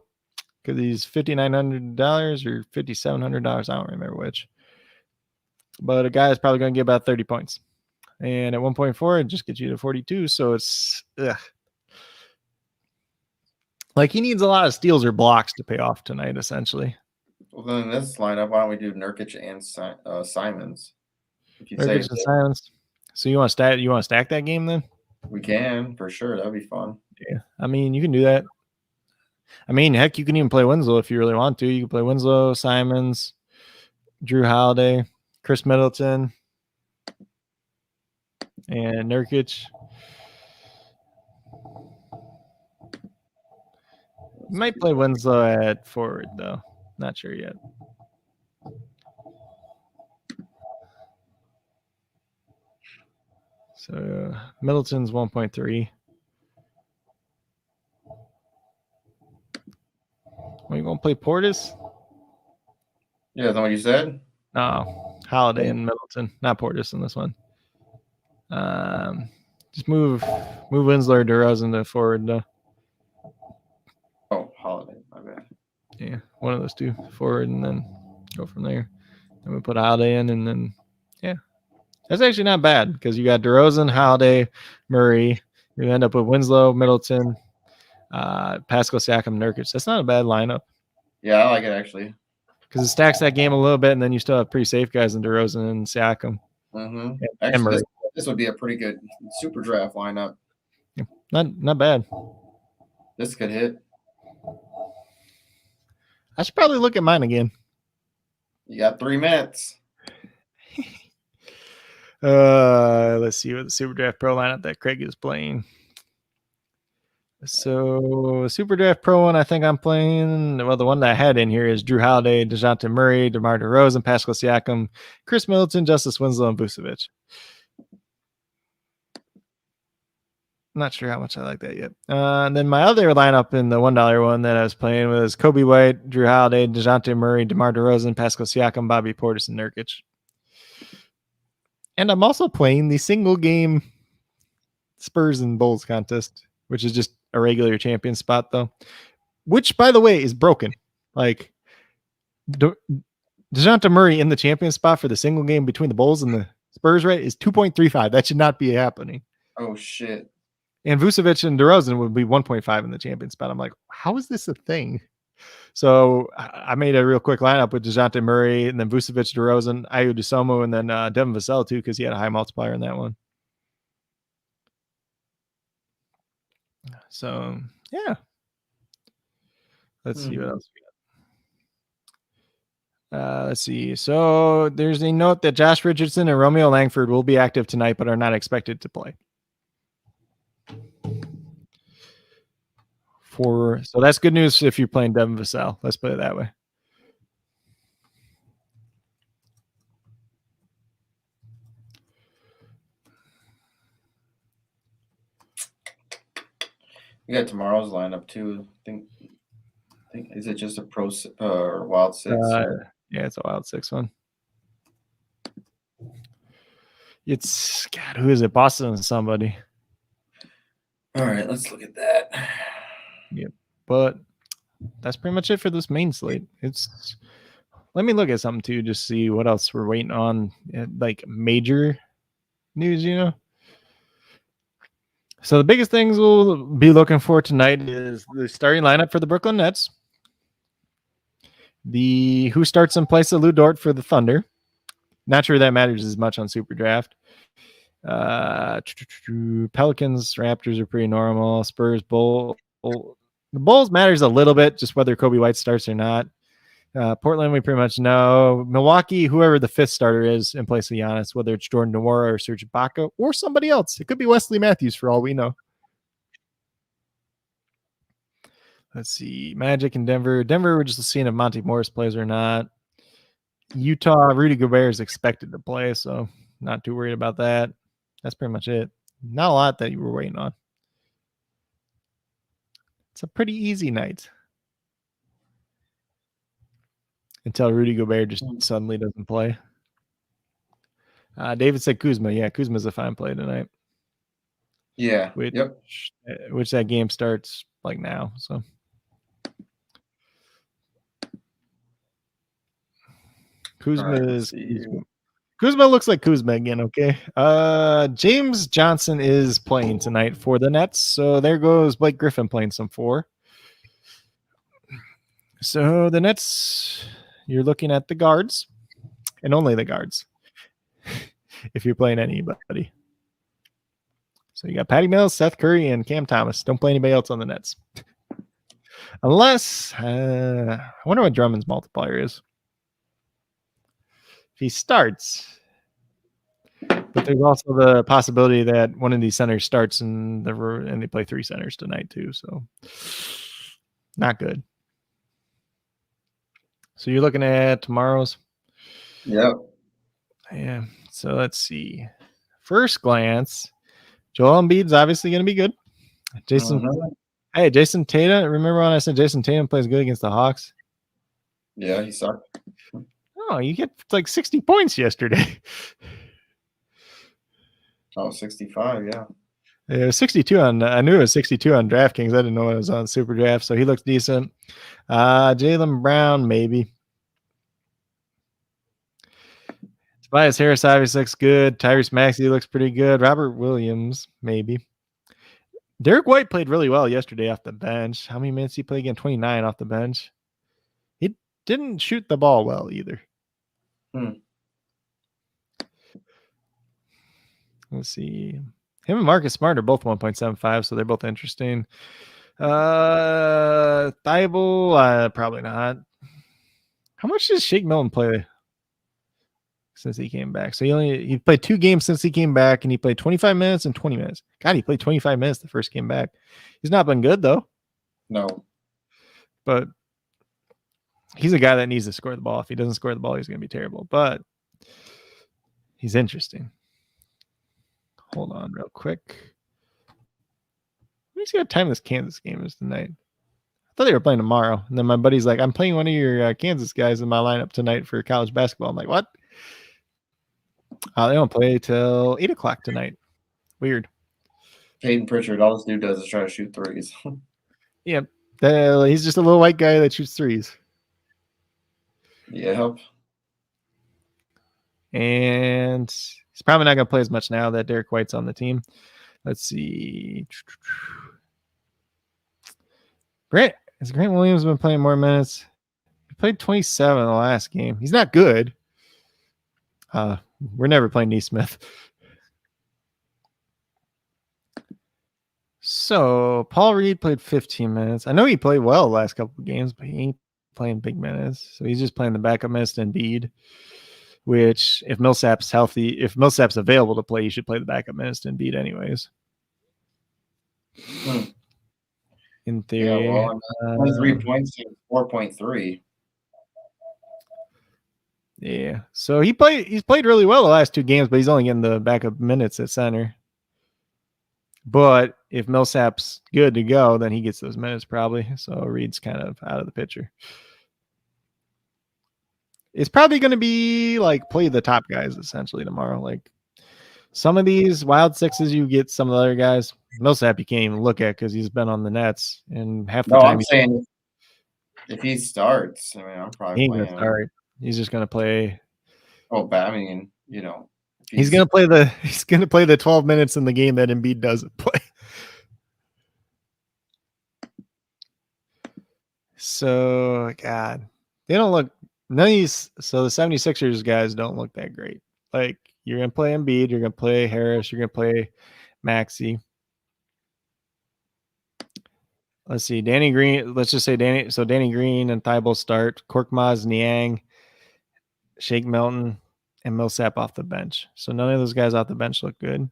because he's $5,900 or $5,700. I don't remember which. But a guy is probably going to get about 30 points. And at 1.4, it just gets you to 42. So it's like he needs a lot of steals or blocks to pay off tonight, essentially. Well, then in this lineup, why don't we do Nurkic and Simons? If you Nurkic and Simons. So you want to stack that game then? We can, for sure. That'd be fun. Yeah. I mean, you can do that. I mean, heck, you can even play Winslow if you really want to. You can play Winslow, Simons, Drew Holiday, Chris Middleton, and Nurkic. You might play Winslow at forward, though. Not sure yet. So Middleton's 1.3. Are you going to play Portis? Yeah, is that what you said? No, Holiday and Middleton, not Portis in this one. Just move Winslow or DeRozan to forward, though. Oh, Holiday, my bad. Yeah, one of those two forward, and then go from there. Then we put Holiday in, and then that's actually not bad because you got DeRozan, Holiday, Murray. You end up with Winslow, Middleton, Pascal Siakam, Nurkic. That's not a bad lineup. Yeah, I like it actually because it stacks that game a little bit, and then you still have pretty safe guys in DeRozan and Siakam. Mm-hmm. And Actually, Murray. this would be a pretty good super draft lineup. Yeah, not bad. This could hit. I should probably look at mine again. You got 3 minutes. Let's see what the SuperDraft Pro lineup that Craig is playing. So SuperDraft Pro one, I think I'm playing. Well, the one that I had in here is Drew Holiday, DeJounte Murray, DeMar DeRozan, Pascal Siakam, Chris Middleton, Justice Winslow, and Vucevic. Not sure how much I like that yet. And then my other lineup in the $1 one that I was playing was Kobe White, Drew Holiday, DeJounte Murray, DeMar DeRozan, Pascal Siakam, Bobby Portis, and Nurkic. And I'm also playing the single game Spurs and Bulls contest, which is just a regular champion spot, though. Which, by the way, is broken. Like, DeJounte Murray in the champion spot for the single game between the Bulls and the Spurs, right, is 2.35. That should not be happening. Oh, shit. And Vucevic and DeRozan would be 1.5 in the champion spot. I'm like, how is this a thing? So I made a real quick lineup with DeJounte Murray and then Vucevic, DeRozan, Ayo Dosunmu, and then Devin Vassell too, because he had a high multiplier in that one. So yeah, let's see what else we got. Let's see. So there's a note that Josh Richardson and Romeo Langford will be active tonight, but are not expected to play. So that's good news if you're playing Devin Vassell. Let's put it that way. You got tomorrow's lineup too. I think is it just a pro or wild six? Yeah, it's a wild six one. It's God, who is it? Boston and somebody. All right, let's look at that. Yep. But that's pretty much it for this main slate. Let me look at something too, just see what else we're waiting on, like major news, you know. So the biggest things we'll be looking for tonight is the starting lineup for the Brooklyn Nets, the who starts in place of Lou Dort for the Thunder. Not sure that matters as much on SuperDraft. Pelicans, Raptors are pretty normal. Spurs, Bulls. The Bulls matters a little bit, just whether Kobe White starts or not. Portland, we pretty much know. Milwaukee, whoever the fifth starter is in place of Giannis, whether it's Jordan Nwora or Serge Ibaka or somebody else. It could be Wesley Matthews for all we know. Let's see. Magic in Denver. Denver, we're just seeing if Monty Morris plays or not. Utah, Rudy Gobert is expected to play, so not too worried about that. That's pretty much it. Not a lot that you were waiting on. It's a pretty easy night. Until Rudy Gobert just suddenly doesn't play. David said Kuzma. Yeah, Kuzma's a fine play tonight. Yeah. Which that game starts like now. So Kuzma looks like Kuzma again. Okay. James Johnson is playing tonight for the Nets. So there goes Blake Griffin playing some 4. So the Nets, you're looking at the guards and only the guards if you're playing anybody. So you got Patty Mills, Seth Curry, and Cam Thomas. Don't play anybody else on the Nets. Unless, I wonder what Drummond's multiplier is. If he starts. But there's also the possibility that one of these centers starts and they play 3 centers tonight too. So not good. So you're looking at tomorrow's? Yep. Yeah. So let's see. First glance, Joel Embiid's obviously going to be good. Jason Tatum. Remember when I said Jason Tatum plays good against the Hawks? Yeah, he sucked. Oh, you get like 60 points yesterday. Oh, 65, yeah. It was 62 on. I knew it was 62 on DraftKings. I didn't know it was on SuperDraft, so he looks decent. Jaylen Brown, maybe. Tobias Harris obviously looks good. Tyrese Maxey looks pretty good. Robert Williams, maybe. Derek White played really well yesterday off the bench. How many minutes he played again? 29 off the bench. He didn't shoot the ball well either. Let's see. Him and Marcus Smart are both 1.75, so they're both interesting. Thibault, probably not. How much does Shake Milton play since he came back? So he played 2 games since he came back, and he played 25 minutes and 20 minutes. God, he played 25 minutes the first game back. He's not been good though. No. But he's a guy that needs to score the ball. If he doesn't score the ball, he's going to be terrible. But he's interesting. Hold on real quick. Let me see what time this Kansas game is tonight. I thought they were playing tomorrow. And then my buddy's like, I'm playing one of your Kansas guys in my lineup tonight for college basketball. I'm like, what? They don't play till 8 o'clock tonight. Weird. Peyton Pritchard, all this dude does is try to shoot threes. Yeah. He's just a little white guy that shoots threes. Yep. And he's probably not going to play as much now that Derek White's on the team. Let's see. Grant Williams been playing more minutes. He played 27 in the last game. He's not good. We're never playing Neesmith. So Paul Reed played 15 minutes. I know he played well the last couple of games, but he ain't playing big minutes. So he's just playing the backup minutes to Embiid, which if Millsap's healthy, if Millsap's available to play, you should play the backup minutes to Embiid anyways. In theory. Yeah, well, 3 points, 4.3. Yeah. So he's played really well the last 2 games, but he's only getting the backup minutes at center. But if Millsap's good to go, then he gets those minutes probably. So Reed's kind of out of the picture. It's probably going to be like play the top guys essentially tomorrow. Like some of these wild sixes, you get some of the other guys. Millsap you can't even look at because he's been on the Nets and half the time. I'm saying if he starts, I mean, I'm probably playing him. Start. He's just going to play. Oh, but I mean, you know, he's going to play the 12 minutes in the game that Embiid doesn't play. So, God, they don't look none of these. So the 76ers guys don't look that great. Like you're going to play Embiid, you're going to play Harris, you're going to play Maxey. Let's see, Danny Green. Let's just say Danny. So Danny Green and Thibault start. Korkmaz, Niang, Shake Milton, and Millsap off the bench. So none of those guys off the bench look good.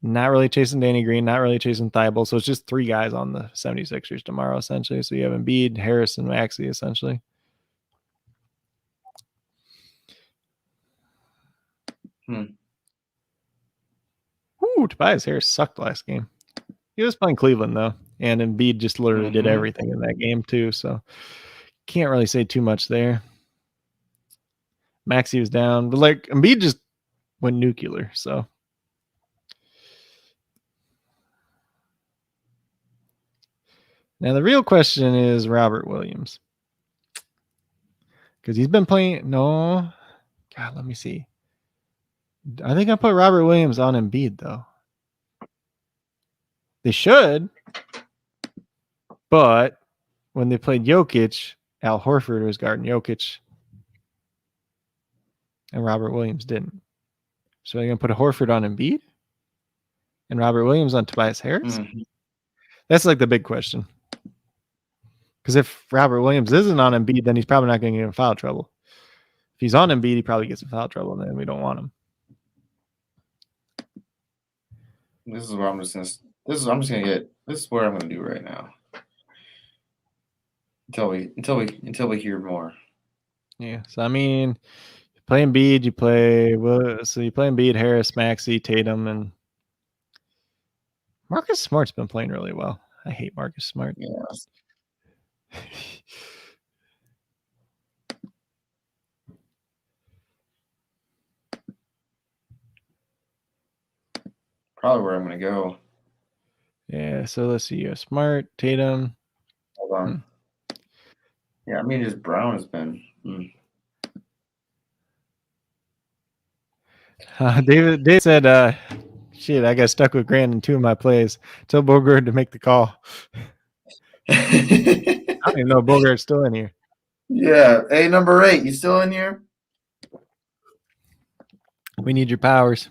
Not really chasing Danny Green, not really chasing Thibault. So it's just 3 guys on the 76ers tomorrow, essentially. So you have Embiid, Harris, and Maxey, essentially. Ooh, Tobias Harris sucked last game. He was playing Cleveland, though. And Embiid just literally did everything in that game, too. So can't really say too much there. Maxey was down. But, like, Embiid just went nuclear, so. Now, the real question is Robert Williams. Because he's been playing. No. God, let me see. I think I put Robert Williams on Embiid, though. They should. But when they played Jokic, Al Horford was guarding Jokic. And Robert Williams didn't. So they're going to put a Horford on Embiid? And Robert Williams on Tobias Harris? That's like the big question. Because if Robert Williams isn't on Embiid, then he's probably not going to get in foul trouble. If he's on Embiid, he probably gets in foul trouble, and then we don't want him. This is where I'm just gonna get. This is what I'm gonna do right now. Until we hear more. Yeah. So I mean, you play Embiid, you play Embiid, Harris, Maxey, Tatum, and Marcus Smart's been playing really well. I hate Marcus Smart. Yeah. Probably where I'm going to go. Yeah, so let's see. Smart, Tatum. Hold on. Yeah, I mean, just Brown has been. Dave said, shit, I got stuck with Grant in 2 of my plays. Tell Bogart to make the call. I don't even know Bogart's still in here. Yeah. Hey, number 8, you still in here? We need your powers.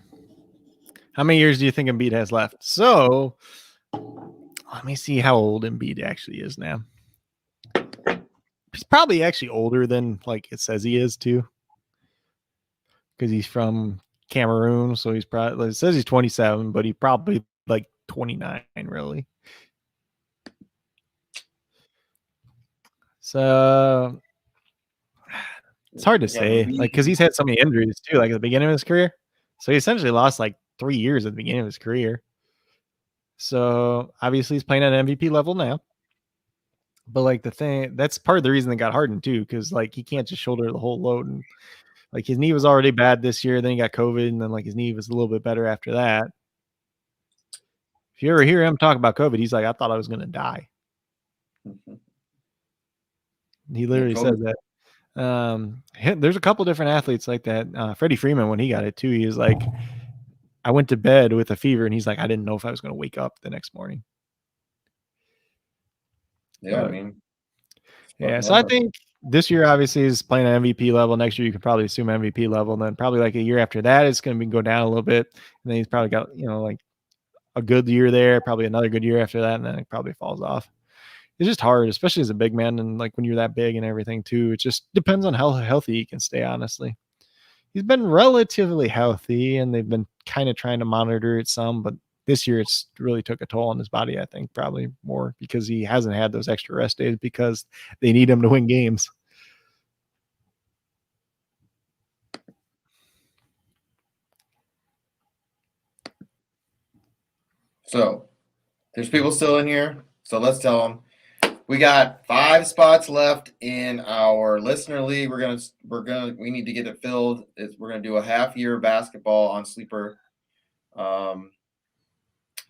How many years do you think Embiid has left? So let me see how old Embiid actually is now. He's probably actually older than like it says he is too. Because he's from Cameroon. So he's probably, it says he's 27, but he's probably like 29 really. So it's hard to say, like, because he's had so many injuries too, like at the beginning of his career. So he essentially lost like 3 years at the beginning of his career. So obviously he's playing at MVP level now. But like the thing, that's part of the reason they got Harden too, because like he can't just shoulder the whole load. And like his knee was already bad this year, then he got COVID, and then like his knee was a little bit better after that. If you ever hear him talk about COVID, he's like, I thought I was going to die. He literally says that. There's a couple different athletes like that. Freddie Freeman, when he got it too, he was like, I went to bed with a fever, and he's like, I didn't know if I was going to wake up the next morning. Yeah, I mean. Yeah, so I think this year obviously is playing at MVP level. Next year you could probably assume MVP level. And then probably like a year after that, it's going to go down a little bit. And then he's probably got, like a good year there, probably another good year after that, and then it probably falls off. It's just hard, especially as a big man, and like when you're that big and everything too. It just depends on how healthy he can stay, honestly. He's been relatively healthy, and they've been kind of trying to monitor it some, but this year it's really took a toll on his body, I think, probably more because he hasn't had those extra rest days because they need him to win games. So there's people still in here. So let's tell them. We got 5 spots left in our listener league. We need to get it filled. We're gonna do a half year basketball on Sleeper.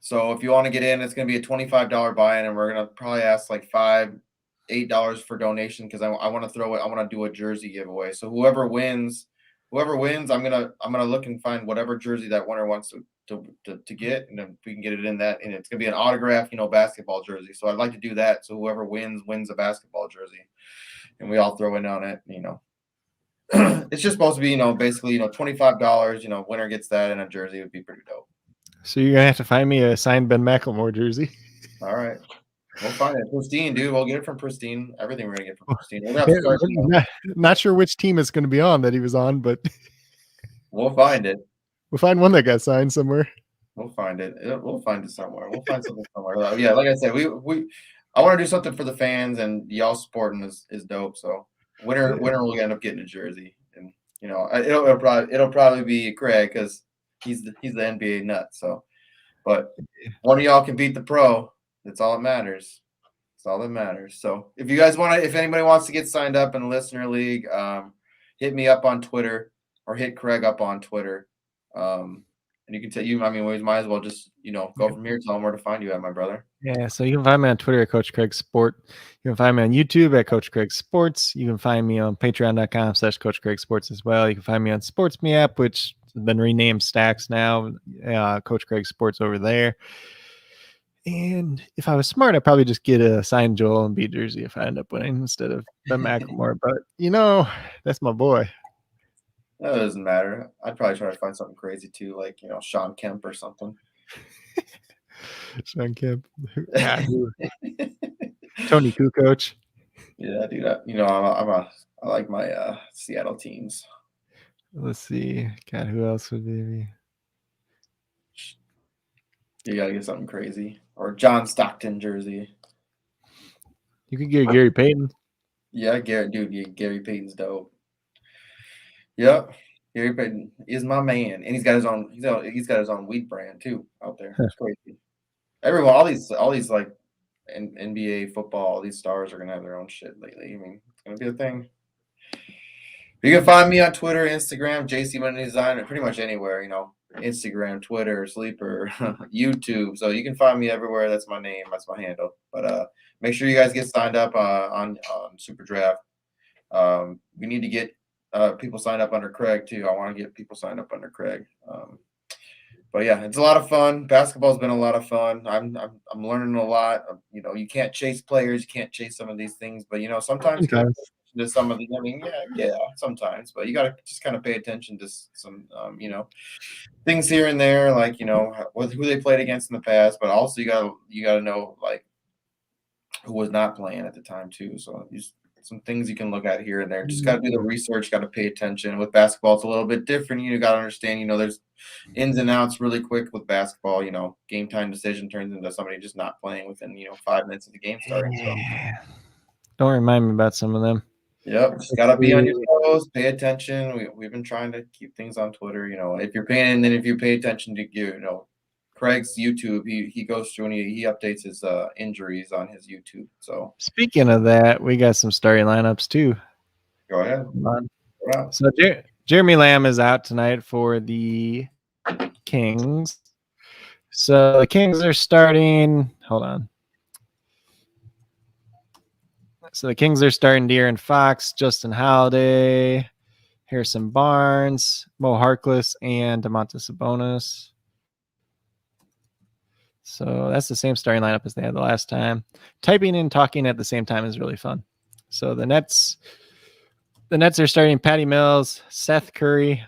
So if you want to get in, it's gonna be a $25 buy-in, and we're gonna probably ask like $8 for donation because I want to do a jersey giveaway. So whoever wins, I'm gonna look and find whatever jersey that winner wants to get, and then we can get it in that, and it's gonna be an autograph, basketball jersey. So I'd like to do that. So whoever wins a basketball jersey, and we all throw in on it. It's just supposed to be, basically, $25. Winner gets that, and a jersey would be pretty dope. So you're gonna have to find me a signed Ben McLemore jersey. All right. We'll find it. Pristine, dude. We'll get it from Pristine. Everything we're going to get from Pristine. We're gonna have to not sure which team it's going to be on that he was on, but we'll find it. We'll find one that got signed somewhere. We'll find it. We'll find it somewhere. We'll find something somewhere. Yeah, like I said, I want to do something for the fans, and y'all supporting is dope. So winner will end up getting a jersey, and it'll probably be Craig because he's the NBA nut. So, but one of y'all can beat the pro. That's all that matters. That's all that matters. So if you guys if anybody wants to get signed up in the listener league, hit me up on Twitter or hit Craig up on Twitter. And you can tell we might as well just, go from here. Tell them where to find you at, my brother. Yeah, so you can find me on Twitter at Coach Craig Sport. You can find me on YouTube at Coach Craig Sports. You can find me on patreon.com/Coach Craig Sports as well. You can find me on Sports Me app, which has been renamed Stacks now. Coach Craig Sports over there. And if I was smart, I'd probably just get a signed Joel Embiid jersey if I end up winning instead of Ben McLemore. But, that's my boy. That doesn't matter. I'd probably try to find something crazy too, like Sean Kemp or something. Sean Kemp, Tony Kukoc. Yeah, dude. I like my Seattle teams. Let's see. God, who else would be? You gotta get something crazy, or John Stockton jersey. You could get Gary Payton. Yeah, Gary Payton's dope. Yep, Gary Payton is my man, and he's got his own weed brand too out there. It's crazy. Everyone, all these like NBA football, all these stars are gonna have their own shit lately. It's gonna be a thing. You can find me on Twitter, Instagram, JC Money Design, pretty much anywhere. Instagram, Twitter, Sleeper, YouTube. So you can find me everywhere. That's my name. That's my handle. But make sure you guys get signed up on SuperDraft. We need to get people signed up under Craig too. I want to get people signed up under Craig. But yeah, it's a lot of fun. Basketball's been a lot of fun. I'm learning a lot. You can't chase players. You can't chase some of these things. But sometimes to some of the. Sometimes. But you got to just kind of pay attention to some things here and there, like who they played against in the past. But also you got to know like who was not playing at the time too. So some things you can look at here and there. Just got to do the research, got to pay attention. With basketball, it's a little bit different. You got to understand, there's ins and outs really quick with basketball. Game time decision turns into somebody just not playing within, 5 minutes of the game starting. So. Don't remind me about some of them. Yep, just got to be on your toes, pay attention. We've been trying to keep things on Twitter. If you're paying, and then if you pay attention to, Craig's YouTube, he goes through and he updates his injuries on his YouTube. So speaking of that, we got some starting lineups too. Go ahead. So Jeremy Lamb is out tonight for the Kings. So the Kings are starting. Hold on. So the Kings are starting De'Aaron Fox, Justin Holiday, Harrison Barnes, Mo Harkless, and Domantas Sabonis. So that's the same starting lineup as they had the last time. Typing and talking at the same time is really fun. So the Nets are starting Patty Mills, Seth Curry,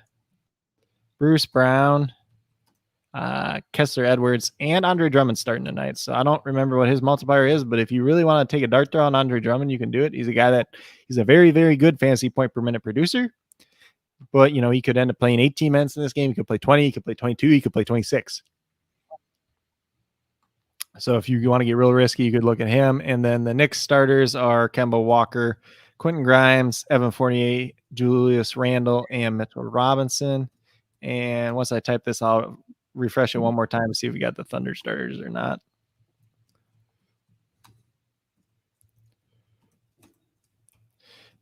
Bruce Brown, Kessler Edwards, and Andre Drummond starting tonight. So I don't remember what his multiplier is, but if you really want to take a dart throw on Andre Drummond, you can do it. He's a very, very good fantasy point per minute producer. But, he could end up playing 18 minutes in this game. He could play 20, he could play 22, he could play 26. So if you want to get real risky, you could look at him. And then the Knicks starters are Kemba Walker, Quentin Grimes, Evan Fournier, Julius Randle, and Mitchell Robinson. And once I type this, I'll refresh it one more time to see if we got the Thunder starters or not.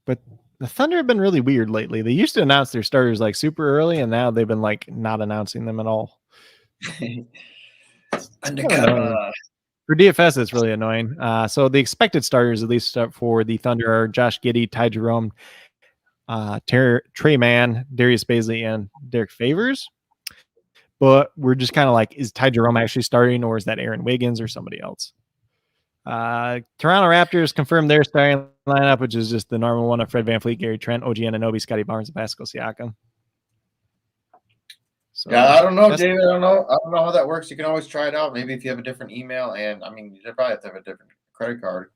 But the Thunder have been really weird lately. They used to announce their starters like super early, and now they've been like not announcing them at all. For DFS, it's really annoying. So the expected starters, at least for the Thunder, are Josh Giddey, Ty Jerome, Trey Mann, Darius Baisley, and Derek Favors. But we're just kind of like, is Ty Jerome actually starting, or is that Aaron Wiggins or somebody else? Toronto Raptors confirmed their starting lineup, which is just the normal one of Fred VanVleet, Gary Trent, OG Anunoby, Scotty Barnes, and Pascal Siakam. So, yeah, I don't know, David. I don't know how that works. You can always try it out. Maybe if you have a different email, and you probably have to have a different credit card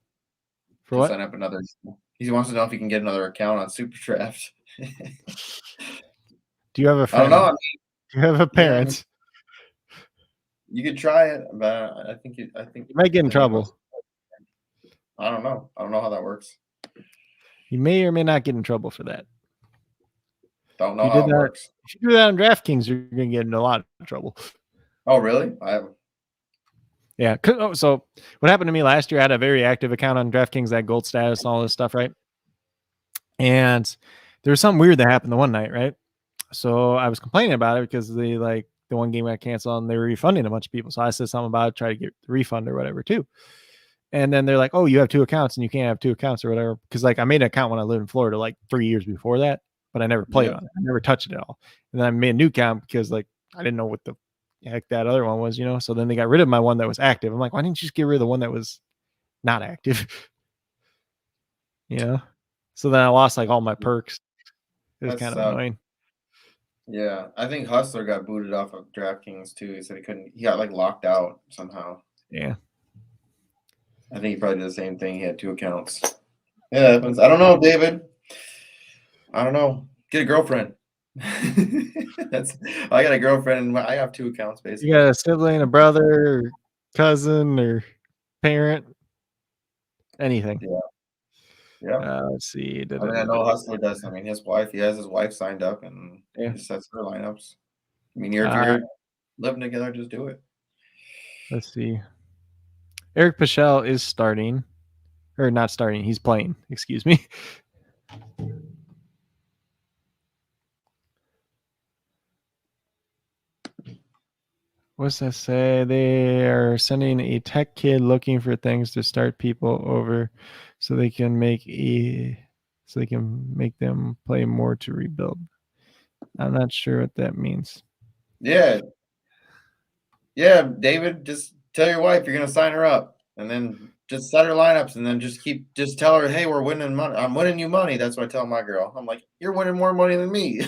for what? Sign up another. He wants to know if he can get another account on SuperDraft. Do you have a friend? I don't know. Do you have a parent? You could try it, but I think You might get in trouble. I don't know. I don't know how that works. You may or may not get in trouble for that. Don't know how it works. If you do that on DraftKings, you're gonna get in a lot of trouble. Oh, really? I haven't. Yeah. So what happened to me last year? I had a very active account on DraftKings, that gold status and all this stuff, right? And there was something weird that happened the one night, right? So I was complaining about it because the one game got canceled and they were refunding a bunch of people. So I said something about it, try to get the refund or whatever too. And then they're like, "Oh, you have 2 accounts and you can't have 2 accounts or whatever." Because like I made an account when I lived in Florida like 3 years before that, but I never played on it. I never touched it at all. And then I made a new account because like I didn't know what the heck that other one was, So then they got rid of my one that was active. I'm like, why didn't you just get rid of the one that was not active? So then I lost like all my perks. It was kind of annoying. Yeah, I think Hustler got booted off of DraftKings too. He said he got like locked out somehow. Yeah. I think he probably did the same thing. He had 2 accounts. Yeah, that happens. I don't know, David. I don't know. Get a girlfriend. I got a girlfriend and I have 2 accounts basically. You got a sibling, a brother, or cousin, or parent, anything. Yeah. Yeah. Let's see. I mean, I know Hustler does. I mean, he has his wife signed up and he sets her lineups. I mean, if you're living together, just do it. Let's see. Eric Pichel is starting, or not starting. He's playing. Excuse me. What's that say? They are sending a tech kid looking for things to start people over, so they can make them play more to rebuild. I'm not sure what that means. Yeah. Yeah, David, just tell your wife you're gonna sign her up, and then just set her lineups, and then just tell her, hey, we're winning money. I'm winning you money. That's what I tell my girl. I'm like, you're winning more money than me,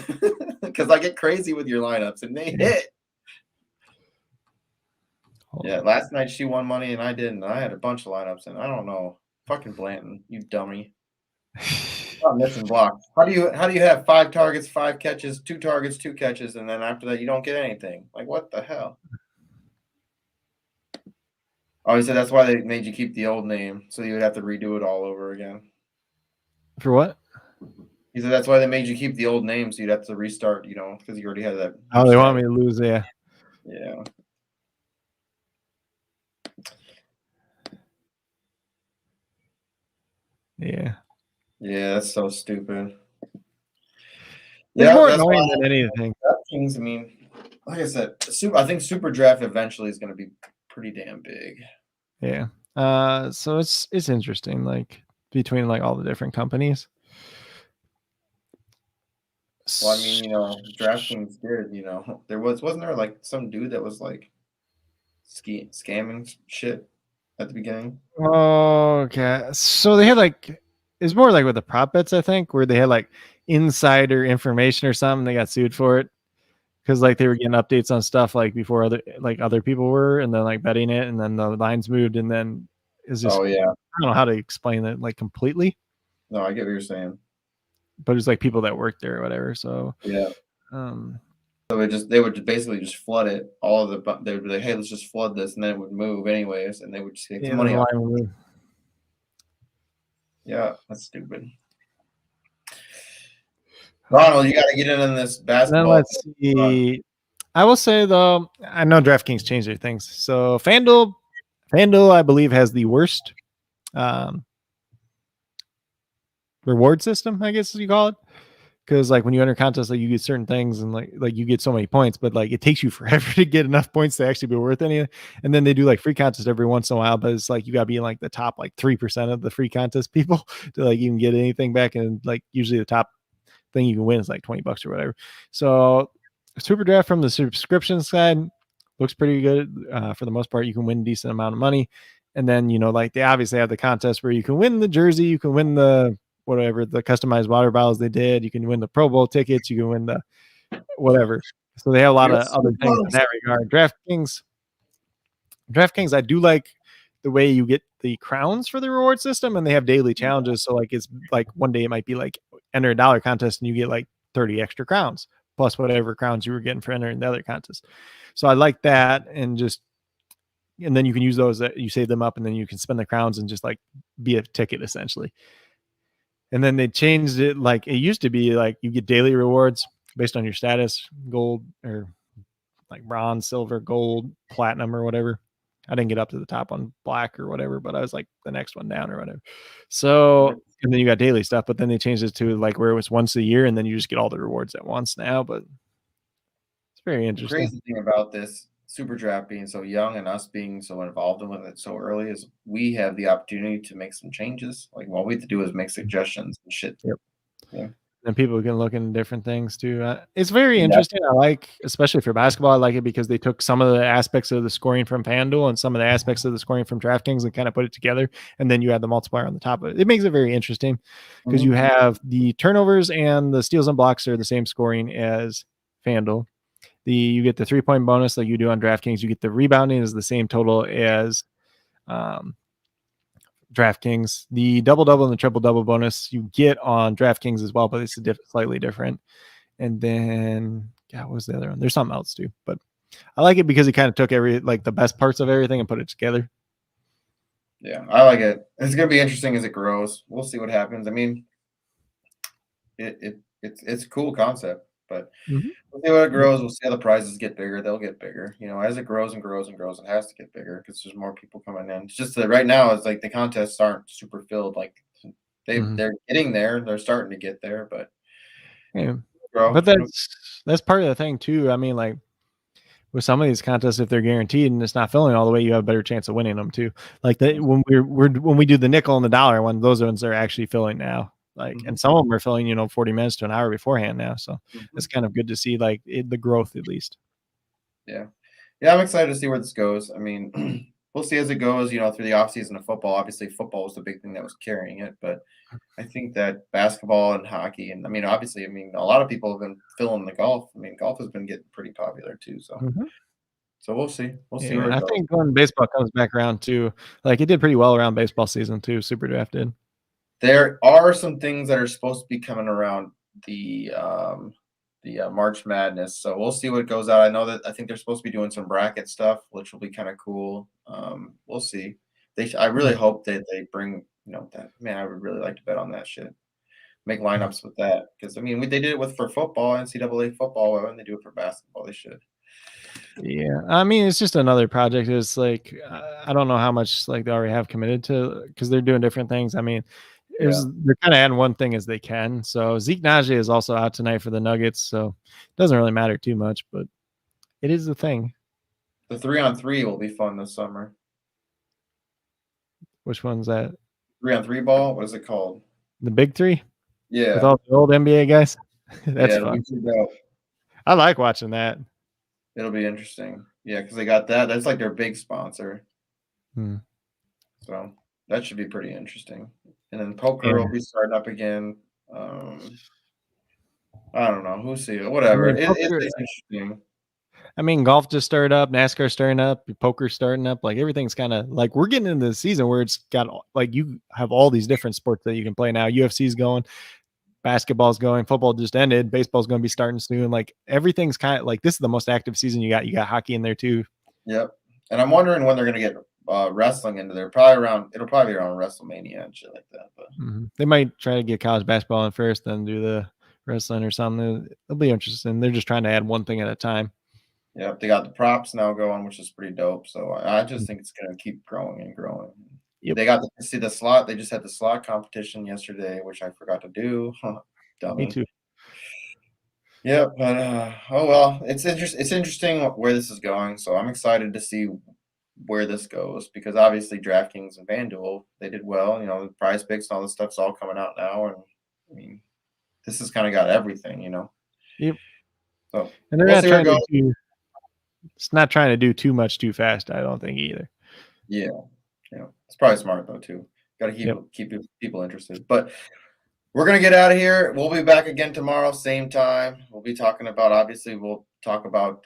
because I get crazy with your lineups, and they hit. Yeah, last night she won money and I didn't. I had a bunch of lineups, and I don't know. Fucking Blanton, you dummy. I'm missing blocks. How do you have 5 targets, 5 catches, 2 targets, 2 catches, and then after that you don't get anything? Like, what the hell? Oh, he said that's why they made you keep the old name, so you would have to redo it all over again. For what? He said that's why they made you keep the old name, so you'd have to restart, because you already had that. Oh, they want me to lose, yeah. Yeah. Yeah. Yeah, that's so stupid. It's more annoying than anything. I mean, like I said, I think SuperDraft eventually is going to be pretty damn big. Yeah. So it's interesting, like between like all the different companies. Well, I mean, DraftKings did, wasn't there like some dude that was like scamming shit at the beginning? Oh, okay. So they had like, it's more like with the prop bets, I think, where they had like insider information or something. They got sued for it because like they were getting updates on stuff like before other people were, and then like betting it, and then the lines moved, and then it's just, oh yeah, I don't know how to explain it like completely. No, I get what you're saying. But it's like people that work there or whatever. So yeah. So they would basically just flood it. They would be like, hey, let's just flood this, and then it would move anyways, and they would just get the money out. Yeah, that's stupid. Ronald, you got to get in this basketball. Then let's see. I will say though, I know DraftKings changed their things. So FanDuel, I believe, has the worst reward system, I guess you call it. Because like when you enter contests, like you get certain things and like you get so many points, but like it takes you forever to get enough points to actually be worth anything. And then they do like free contests every once in a while, but it's like you gotta be in like the top like 3% of the free contest people to like even get anything back. And like usually the top thing you can win is like $20 or whatever. So SuperDraft from the subscription side looks pretty good. For the most part, you can win a decent amount of money. And then like they obviously have the contest where you can win the jersey, you can win the whatever, the customized water bottles they did. You can win the Pro Bowl tickets. You can win the whatever. So they have a lot of other things in that regard. DraftKings, I do like the way you get the crowns for the reward system, and they have daily challenges. So like it's like one day it might be like enter $1 contest and you get like 30 extra crowns plus whatever crowns you were getting for entering the other contest. So I like that, and just and then you can use those, that you save them up, and then you can spend the crowns and just like be a ticket essentially. And then they changed it. Like, it used to be like you get daily rewards based on your status, gold or like bronze, silver, gold, platinum, or whatever. I didn't get up to the top on black or whatever, but I was like the next one down or whatever. So, and then you got daily stuff, but then they changed it to like where it was once a year, and then you just get all the rewards at once now. But it's very The interesting. crazy thing about this SuperDraft being so young and us being so involved in it so early is we have the opportunity to make some changes. Like, all we have to do is make suggestions and shit. Yep. Yeah. And people can look into different things too. It's very interesting. I like, especially for basketball, I like it because they took some of the aspects of the scoring from FanDuel and some of the aspects of the scoring from DraftKings and kind of put it together. And then you add the multiplier on the top of it. It makes it very interesting because you have the turnovers and the steals and blocks are the same scoring as FanDuel. You get the 3-point bonus like you do on DraftKings. You get the rebounding is the same total as DraftKings. The double-double and the triple-double bonus you get on DraftKings as well, but it's slightly different. And then, what was the other one? There's something else too, but I like it because he kind of took the best parts of everything and put it together. Yeah, I like it. It's gonna be interesting as it grows. We'll see what happens. I mean, it's a cool concept, but we'll see what it grows. We'll see how the prizes get bigger. They'll get bigger. As it grows and grows and grows, it has to get bigger because there's more people coming in. It's just that right now, it's like the contests aren't super filled. Like they're getting there. They're starting to get there, but but that's part of the thing too. I mean, like with some of these contests, if they're guaranteed and it's not filling all the way, you have a better chance of winning them too. Like when we do the nickel and the dollar one, those ones are actually filling now. Like, and some of them are filling, 40 minutes to an hour beforehand now. So it's kind of good to see like the growth at least. Yeah. I'm excited to see where this goes. I mean, we'll see as it goes, through the offseason of football. Obviously, football was the big thing that was carrying it, but I think that basketball and hockey, and obviously, a lot of people have been filling the golf. Golf has been getting pretty popular too. So, so we'll see. We'll see where it goes. I think when baseball comes back around too, like it did pretty well around baseball season too. SuperDraft did. There are some things that are supposed to be coming around the March Madness, so we'll see what goes out. I think they're supposed to be doing some bracket stuff, which will be kind of cool. We'll see. I really hope that they bring that. Man, I would really like to bet on that shit. Make lineups with that because they did it for football, NCAA football. When they do it for basketball, they should. Yeah, it's just another project. It's like I don't know how much like they already have committed to because they're doing different things. They're kind of adding one thing as they can. So Zeke Najee is also out tonight for the Nuggets, so it doesn't really matter too much, but it is the thing. The 3-on-3 will be fun this summer. Which one's that? 3-on-3 ball? What is it called? The Big Three? Yeah. With all the old NBA guys? That's fun. I like watching that. It'll be interesting. Yeah, because they got that. That's like their big sponsor. So that should be pretty interesting. And then poker will be starting up again. I don't know. Who'll see it? Whatever. It's interesting. Golf just started up, NASCAR starting up, poker starting up. Like everything's kind of like we're getting into the season where it's got like you have all these different sports that you can play now. UFC's going, basketball's going, football just ended, baseball's going to be starting soon. Like everything's kind of like this is the most active season you got. You got hockey in there too. Yep. And I'm wondering when they're going to get wrestling into there. It'll probably be around WrestleMania and shit like that. But they might try to get college basketball in first, then do the wrestling or something. It'll be interesting. They're just trying to add one thing at a time. Yep, they got the props now going, which is pretty dope. So I just think it's going to keep growing and growing. Yep. They got to see the slot. They just had the slot competition yesterday, which I forgot to do. Dummy. Me too. Yeah, but oh well, it's interesting where this is going. So I'm excited to see where this goes because obviously DraftKings and FanDuel they did well. The prize picks and all this stuff's all coming out now, and this has kind of got everything. Yep. So and they're not trying to. It's not trying to do too much too fast. I don't think either. Yeah, it's probably smart though too. Got to keep people interested. But we're gonna get out of here. We'll be back again tomorrow, same time. We'll be talking about we'll talk about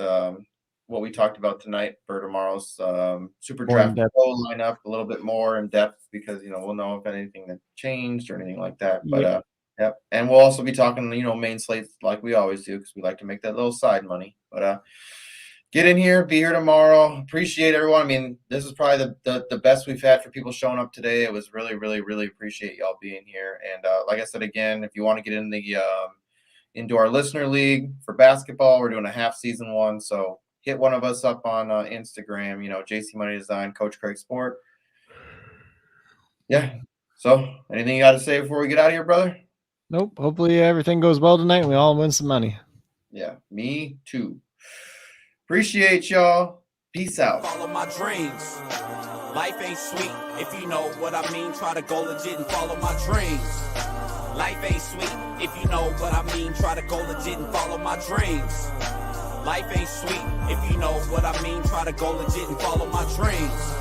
what we talked about tonight for tomorrow's SuperDraft Pro lineup a little bit more in depth because we'll know if anything that changed or anything like that. But and we'll also be talking main slates like we always do because we like to make that little side money. But get in here, be here tomorrow. Appreciate everyone. I mean, this is probably the best we've had for people showing up today. It was really, really, really appreciate y'all being here. And like I said, again, if you want to get in the into our listener league for basketball, we're doing a half season one. So hit one of us up on Instagram, JC Money Design, Coach Craig Sport. Yeah. So anything you got to say before we get out of here, brother? Nope. Hopefully everything goes well tonight and we all win some money. Yeah, me too. Appreciate y'all. Peace out. Follow my dreams. Life ain't sweet if you know what I mean. Try to go legit and follow my dreams. Life ain't sweet if you know what I mean. Try to go legit and follow my dreams. Life ain't sweet if you know what I mean. Try to go legit and follow my dreams.